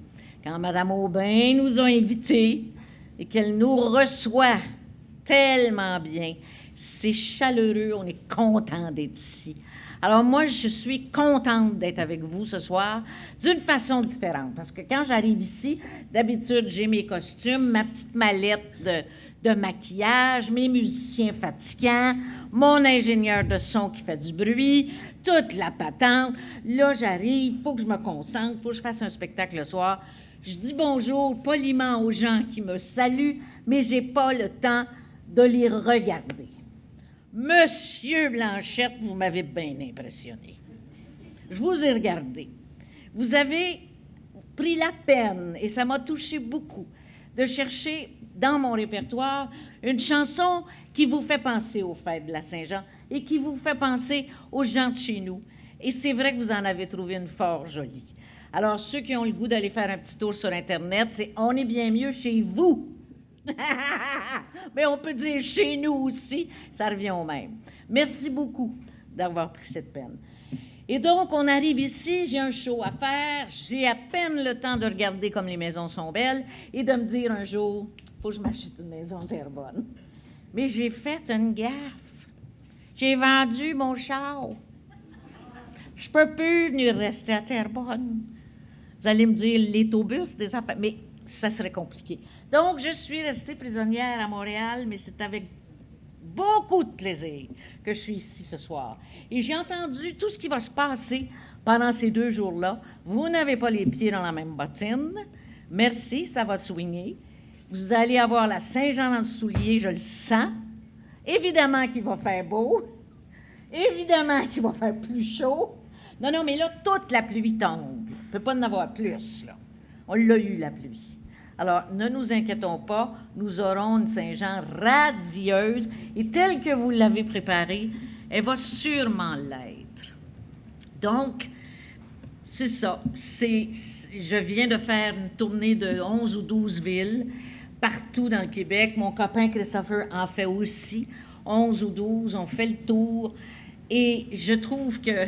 I: quand Mme Aubin nous a invités et qu'elle nous reçoit tellement bien, c'est chaleureux, on est content d'être ici. Alors moi, je suis contente d'être avec vous ce soir d'une façon différente, parce que quand j'arrive ici, d'habitude, j'ai mes costumes, ma petite mallette de maquillage, mes musiciens fatigants, mon ingénieur de son qui fait du bruit, toute la patente. Là, j'arrive, il faut que je me concentre, il faut que je fasse un spectacle le soir. Je dis bonjour poliment aux gens qui me saluent, mais j'ai pas le temps de les regarder. Monsieur Blanchette, vous m'avez bien impressionné. Je vous ai regardé. Vous avez pris la peine, et ça m'a touché beaucoup, de chercher dans mon répertoire une chanson qui vous fait penser aux fêtes de la Saint-Jean et qui vous fait penser aux gens de chez nous. Et c'est vrai que vous en avez trouvé une fort jolie. Alors, ceux qui ont le goût d'aller faire un petit tour sur Internet, c'est « On est bien mieux chez vous ». Mais on peut dire « chez nous » aussi, ça revient au même. Merci beaucoup d'avoir pris cette peine. Et donc, on arrive ici, j'ai un show à faire, j'ai à peine le temps de regarder comme les maisons sont belles et de me dire un jour, il faut que je m'achète une maison en Terrebonne. Mais j'ai fait une gaffe. J'ai vendu mon char. Je peux plus venir rester à Terrebonne. Vous allez me dire l'autobus, des affaires, mais ça serait compliqué. Donc, je suis restée prisonnière à Montréal, mais c'est avec beaucoup de plaisir que je suis ici ce soir. Et j'ai entendu tout ce qui va se passer pendant ces 2 jours-là. Vous n'avez pas les pieds dans la même bottine. Merci, ça va swinguer. Vous allez avoir la Saint-Jean dans le soulier, je le sens. Évidemment qu'il va faire beau. Évidemment qu'il va faire plus chaud. Non, non, mais là, toute la pluie tombe. Il ne peut pas en avoir plus, là. On l'a eu, la pluie. Alors, ne nous inquiétons pas, nous aurons une Saint-Jean radieuse et telle que vous l'avez préparée, elle va sûrement l'être. Donc, c'est ça. Je viens de faire une tournée de 11 ou 12 villes partout dans le Québec. Mon copain Christopher en fait aussi. 11 ou 12, on fait le tour. Et je trouve que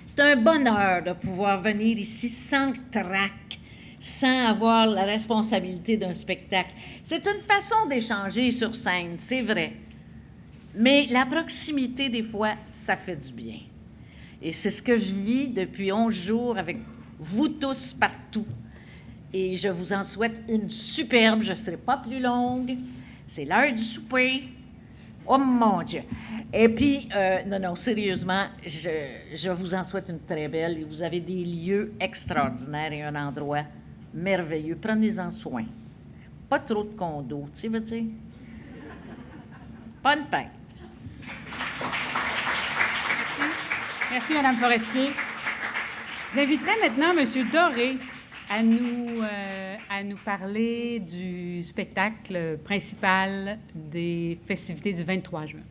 I: c'est un bonheur de pouvoir venir ici sans trac, sans avoir la responsabilité d'un spectacle. C'est une façon d'échanger sur scène, c'est vrai. Mais la proximité, des fois, ça fait du bien. Et c'est ce que je vis depuis 11 jours avec vous tous partout. Et je vous en souhaite une superbe, je ne serai pas plus longue. C'est l'heure du souper. Oh mon Dieu! Et puis, non, sérieusement, je vous en souhaite une très belle. Et vous avez des lieux extraordinaires et un endroit merveilleux. Prenez-en soin. Pas trop de condos, tu sais, veux dire? Bonne fête!
A: Merci, Mme Forestier. J'inviterai maintenant M. Doré à nous parler du spectacle principal des festivités du 23 juin.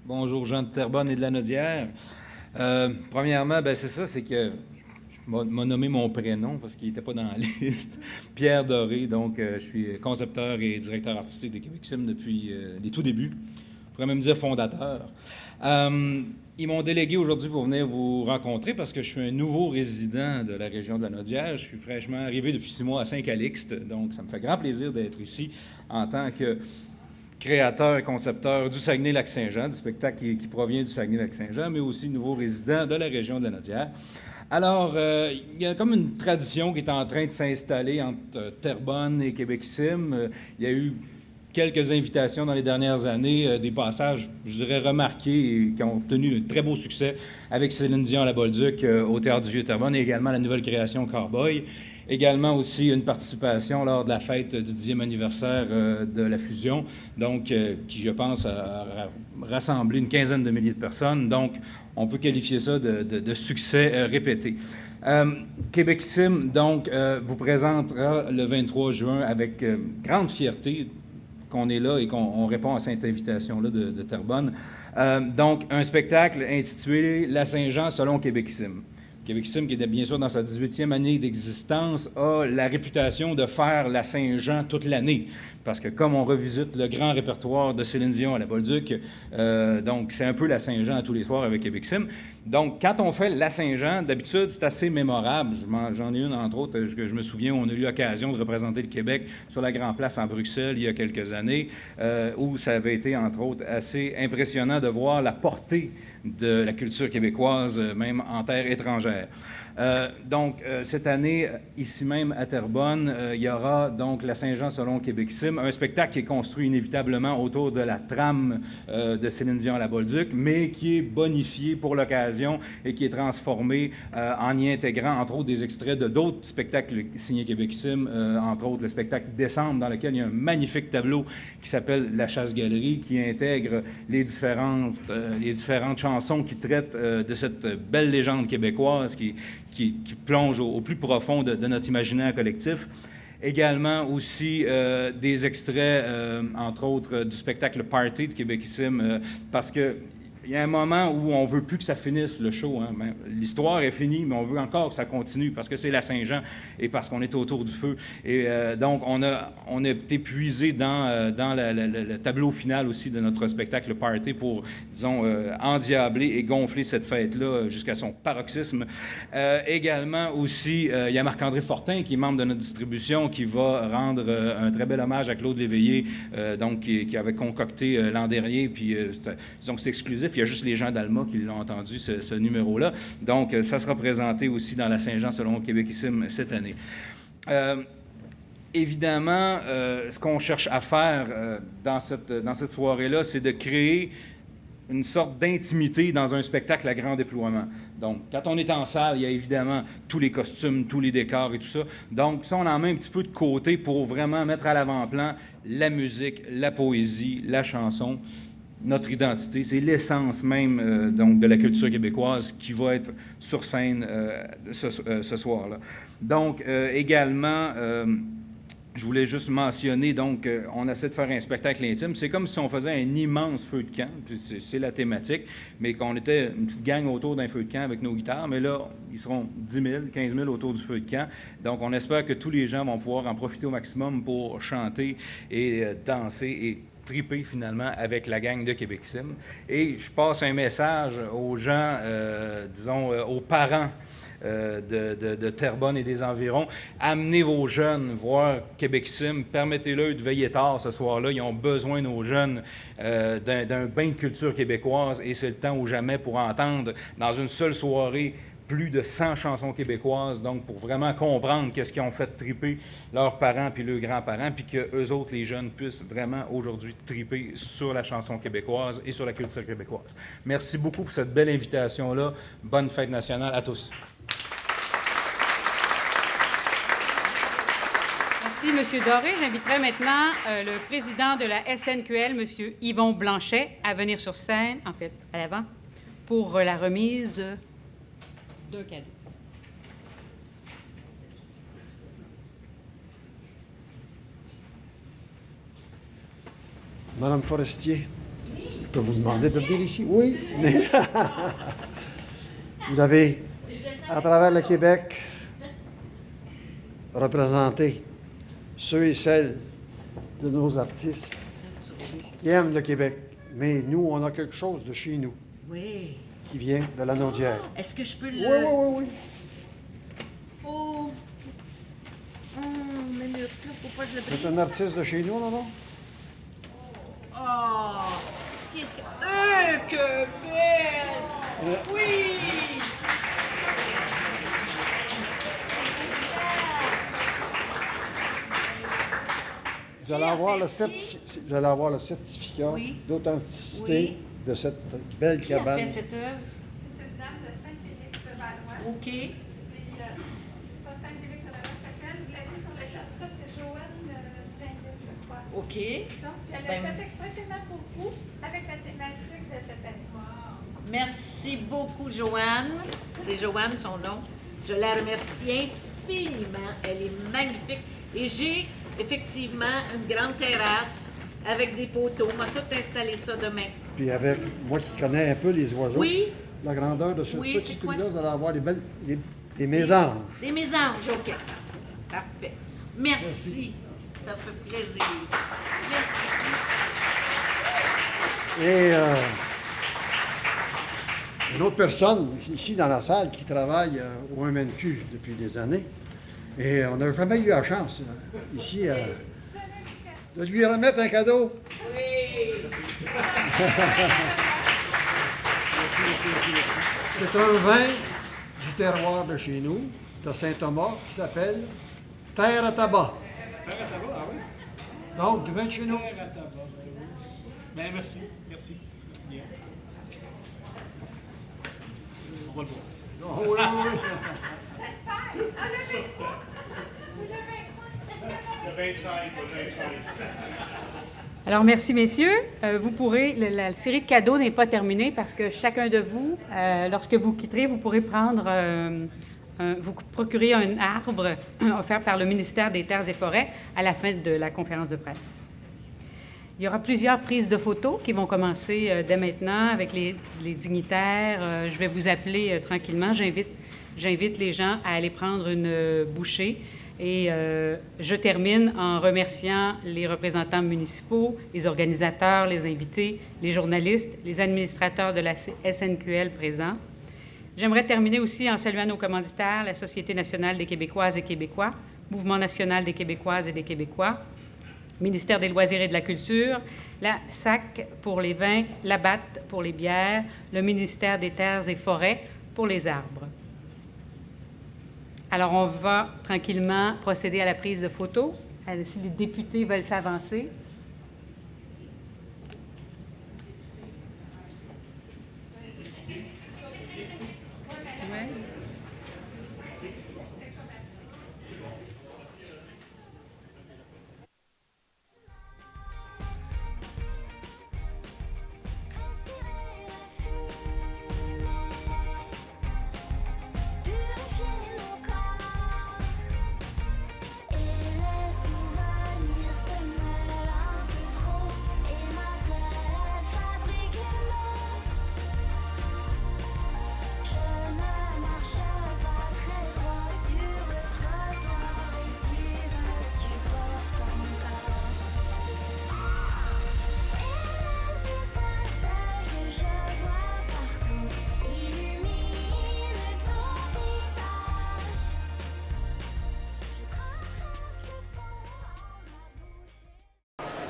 J: Bonjour, Jean de Terrebonne et de la Naudière. Premièrement, c'est ça, c'est que m'a nommé mon prénom parce qu'il n'était pas dans la liste. Pierre Doré, donc je suis concepteur et directeur artistique de Québec Sim depuis les tout débuts. Je pourrais même dire fondateur. Ils m'ont délégué aujourd'hui pour venir vous rencontrer parce que je suis un nouveau résident de la région de la Naudière. Je suis fraîchement arrivé depuis 6 mois à Saint-Calixte, donc ça me fait grand plaisir d'être ici en tant que créateur et concepteur du Saguenay-Lac-Saint-Jean, du spectacle qui provient du Saguenay-Lac-Saint-Jean, mais aussi nouveau résident de la région de la Naudière. Alors, il y a comme une tradition qui est en train de s'installer entre Terrebonne et Québec Sim. Il y a eu quelques invitations dans les dernières années, des passages, je dirais, remarqués et qui ont obtenu un très beau succès avec Céline Dion à la Bolduc au Théâtre du Vieux-Terrebonne et également la nouvelle création Cowboy. Également aussi une participation lors de la fête du 10e anniversaire de la fusion, donc qui, je pense, a rassemblé une quinzaine de milliers de personnes. Donc, on peut qualifier ça de succès répété. Québec Sim, donc, vous présentera le 23 juin avec grande fierté qu'on est là et qu'on répond à cette invitation-là de Terrebonne. Donc, un spectacle intitulé « La Saint-Jean selon Québec Sim ». Québec Sim, qui était bien sûr dans sa 18e année d'existence, a la réputation de faire la Saint-Jean toute l'année. Parce que comme on revisite le grand répertoire de Céline Dion à la Bolduc, donc c'est un peu la Saint-Jean à tous les soirs avec Québec Sim. Donc, quand on fait la Saint-Jean, d'habitude, c'est assez mémorable. J'en ai une, entre autres, que je me souviens, où on a eu l'occasion de représenter le Québec sur la Grande Place en Bruxelles il y a quelques années, où ça avait été, entre autres, assez impressionnant de voir la portée de la culture québécoise, même en terre étrangère. Donc, cette année, ici même à Terrebonne, il y aura donc la Saint-Jean selon Québec Sim, Québec-Sym, un spectacle qui est construit inévitablement autour de la trame de Céline Dion à la Bolduc, mais qui est bonifié pour l'occasion et qui est transformé en y intégrant, entre autres, des extraits de d'autres spectacles signés Québec-Sym, entre autres le spectacle Décembre, dans lequel il y a un magnifique tableau qui s'appelle La Chasse-Galerie, qui intègre les différentes chansons qui traitent de cette belle légende québécoise qui plonge au plus profond de notre imaginaire collectif. Également aussi des extraits, entre autres, du spectacle Party de Québec-Sym, parce que il y a un moment où on veut plus que ça finisse, le show. Hein. L'histoire est finie, mais on veut encore que ça continue parce que c'est la Saint-Jean et parce qu'on est autour du feu. Et donc, on a été puisé dans le tableau final aussi de notre spectacle Party pour, disons, endiabler et gonfler cette fête-là jusqu'à son paroxysme. Également aussi, il y a Marc-André Fortin, qui est membre de notre distribution, qui va rendre un très bel hommage à Claude Léveillé, donc qui avait concocté l'an dernier, puis disons que c'est exclusif. Il y a juste les gens d'Alma qui l'ont entendu, ce numéro-là. Donc, ça sera présenté aussi dans la Saint-Jean selon Québec-Sym cette année. Évidemment, ce qu'on cherche à faire dans cette soirée-là, c'est de créer une sorte d'intimité dans un spectacle à grand déploiement. Donc, quand on est en salle, il y a évidemment tous les costumes, tous les décors et tout ça. Donc, ça, on en met un petit peu de côté pour vraiment mettre à l'avant-plan la musique, la poésie, la chanson, notre identité. C'est l'essence même donc, de la culture québécoise qui va être sur scène ce soir-là. Donc, également, je voulais juste mentionner, donc, on essaie de faire un spectacle intime. C'est comme si on faisait un immense feu de camp, c'est la thématique, mais qu'on était une petite gang autour d'un feu de camp avec nos guitares. Mais là, ils seront 10 000, 15 000 autour du feu de camp. Donc, on espère que tous les gens vont pouvoir en profiter au maximum pour chanter et danser et triper finalement avec la gang de Québec-Sym. Et je passe un message aux gens, disons, aux parents de Terrebonne et des environs. Amenez vos jeunes voir Québec-Sym, permettez-leur de veiller tard ce soir-là. Ils ont besoin, nos jeunes, d'un bain de culture québécoise et c'est le temps ou jamais pour entendre dans une seule soirée plus de 100 chansons québécoises, donc pour vraiment comprendre qu'est-ce qu'ils ont fait triper leurs parents puis leurs grands-parents, puis qu'eux autres, les jeunes, puissent vraiment aujourd'hui triper sur la chanson québécoise et sur la culture québécoise. Merci beaucoup pour cette belle invitation-là. Bonne fête nationale à tous.
A: Merci, M. Doré. J'inviterai maintenant le président de la SNQL, M. Yvon Blanchet, à venir sur scène, en fait, à l'avant, pour la remise d'un cadeau.
G: Madame Forestier, je peux vous demander de venir ici? Oui. Vous avez, à travers le Québec, représenté ceux et celles de nos artistes qui aiment le Québec. Mais nous, on a quelque chose de chez nous.
I: Oui.
G: Qui vient de la Naudière.
I: Est-ce que je peux le...
G: Oui.
I: Oh! Minute, là, faut pas que je le brise.
G: C'est un artiste de chez nous, non?
I: Oh! Qu'est-ce que... que belle! Oui!
G: Vous allez avoir le certificat d'authenticité de cette belle cabane.
I: Qui a fait cette œuvre?
K: C'est une dame de Saint-Félix-de-Valois.
I: OK.
K: C'est ça, Saint-Félix-de-Valois s'appelle. Vous l'avez sur le certificat, c'est Joanne Blainville, je crois.
I: OK.
K: Ça. Puis elle l'a fait expressément pour vous avec la thématique de cette année.
I: Merci beaucoup, Joanne. C'est Joanne, son nom. Je la remercie infiniment. Elle est magnifique. Et j'ai effectivement une grande terrasse avec des poteaux. On va tout installer ça demain.
G: Puis avec moi qui connais un peu les oiseaux,
I: oui.
G: La grandeur de ce
I: oui,
G: petit truc-là, vous allez avoir des mésanges.
I: Des mésanges, OK. Parfait. Merci. Ça fait plaisir. Merci.
G: Et une autre personne ici dans la salle qui travaille au MNQ depuis des années. Et on n'a jamais eu la chance, ici, de lui remettre un cadeau.
I: Oui!
G: Merci. C'est un vin du terroir de chez nous, de Saint-Thomas, qui s'appelle Terre à tabac.
F: Terre à tabac, ah oui?
G: Donc, du vin de chez nous.
C: Bien, merci. Merci. Merci bien. On va le voir.
G: Oh, oui, oui.
K: J'espère. Ah, le 23. Le 25.
C: Le 25, le 25.
A: Alors, merci, messieurs. Vous pourrez, la série de cadeaux n'est pas terminée parce que chacun de vous, lorsque vous quitterez, vous pourrez prendre, vous procurer un arbre offert par le ministère des Terres et Forêts à la fin de la conférence de presse. Il y aura plusieurs prises de photos qui vont commencer dès maintenant avec les dignitaires. Je vais vous appeler tranquillement. J'invite les gens à aller prendre une bouchée. Et je termine en remerciant les représentants municipaux, les organisateurs, les invités, les journalistes, les administrateurs de la SNQL présents. J'aimerais terminer aussi en saluant nos commanditaires, la Société nationale des Québécoises et Québécois, Mouvement national des Québécoises et des Québécois, Ministère des Loisirs et de la Culture, la SAC pour les vins, la BAT pour les bières, le Ministère des Terres et Forêts pour les arbres. Alors, on va tranquillement procéder à la prise de photos. Si les députés veulent s'avancer.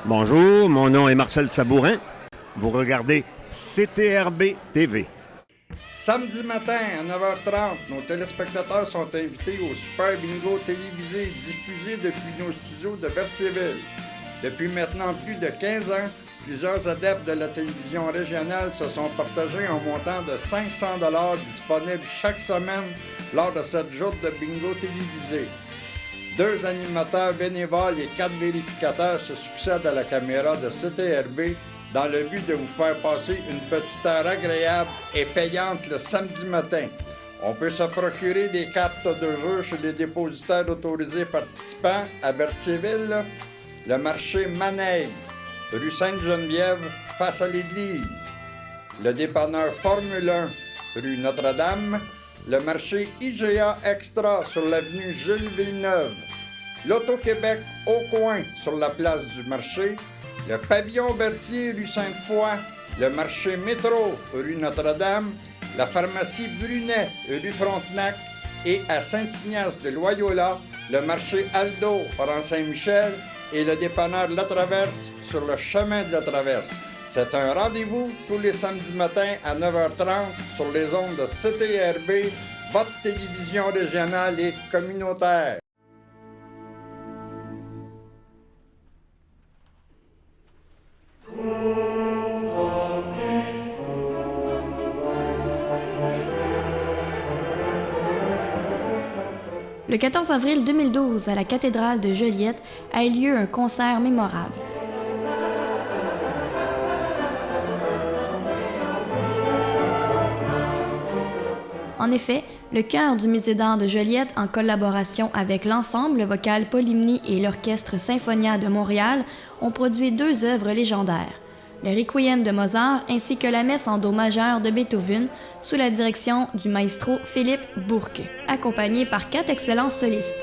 L: Bonjour, mon nom est Marcel Sabourin. Vous regardez CTRB TV.
B: Samedi matin à 9h30, nos téléspectateurs sont invités au Super Bingo télévisé diffusé depuis nos studios de Berthierville. Depuis maintenant plus de 15 ans, plusieurs adeptes de la télévision régionale se sont partagés un montant de 500 $ disponible chaque semaine lors de cette joute de bingo télévisé. 2 animateurs bénévoles et 4 vérificateurs se succèdent à la caméra de CTRB dans le but de vous faire passer une petite heure agréable et payante le samedi matin. On peut se procurer des cartes de jeu chez les dépositaires autorisés participants à Berthierville, le marché Maneille, rue Sainte-Geneviève, face à l'église, le dépanneur Formule 1, rue Notre-Dame, le marché IGA Extra sur l'avenue Gilles Villeneuve, l'Auto-Québec au coin sur la place du marché, le pavillon Berthier rue Sainte-Foy, le marché Métro rue Notre-Dame, la pharmacie Brunet rue Frontenac et à Saint-Ignace de Loyola, le marché Aldo rang Saint-Michel et le dépanneur La Traverse sur le chemin de la Traverse. C'est un rendez-vous tous les samedis matins à 9h30 sur les ondes de CTRB, votre télévision régionale et communautaire.
M: Le 14 avril 2012, à la cathédrale de Joliette, a eu lieu un concert mémorable. En effet, le chœur du Musée d'art de Joliette, en collaboration avec l'ensemble vocal Polymnie et l'Orchestre Symphonia de Montréal, ont produit 2 œuvres légendaires, le Requiem de Mozart ainsi que la Messe en Do majeur de Beethoven, sous la direction du maestro Philippe Bourque, accompagné par 4 excellents solistes.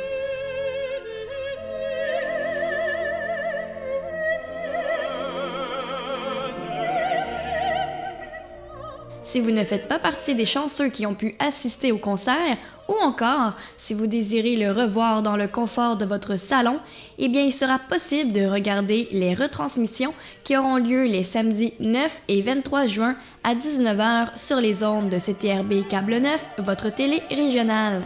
M: Si vous ne faites pas partie des chanceux qui ont pu assister au concert, ou encore, si vous désirez le revoir dans le confort de votre salon, eh bien, il sera possible de regarder les retransmissions qui auront lieu les samedis 9 et 23 juin à 19h sur les ondes de CTRB Câble 9, votre télé régionale.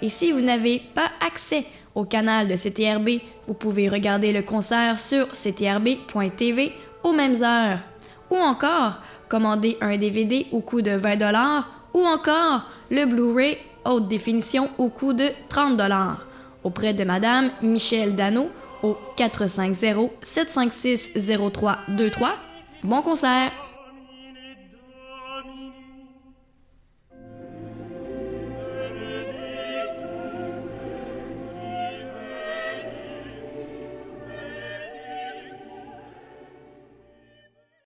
M: Et si vous n'avez pas accès Au canal de CTRB, vous pouvez regarder le concert sur ctrb.tv aux mêmes heures. Ou encore, commander un DVD au coût de 20 $, ou encore le Blu-ray haute définition au coût de 30 $ auprès de Madame Michèle Dano au 450-756-0323. Bon concert!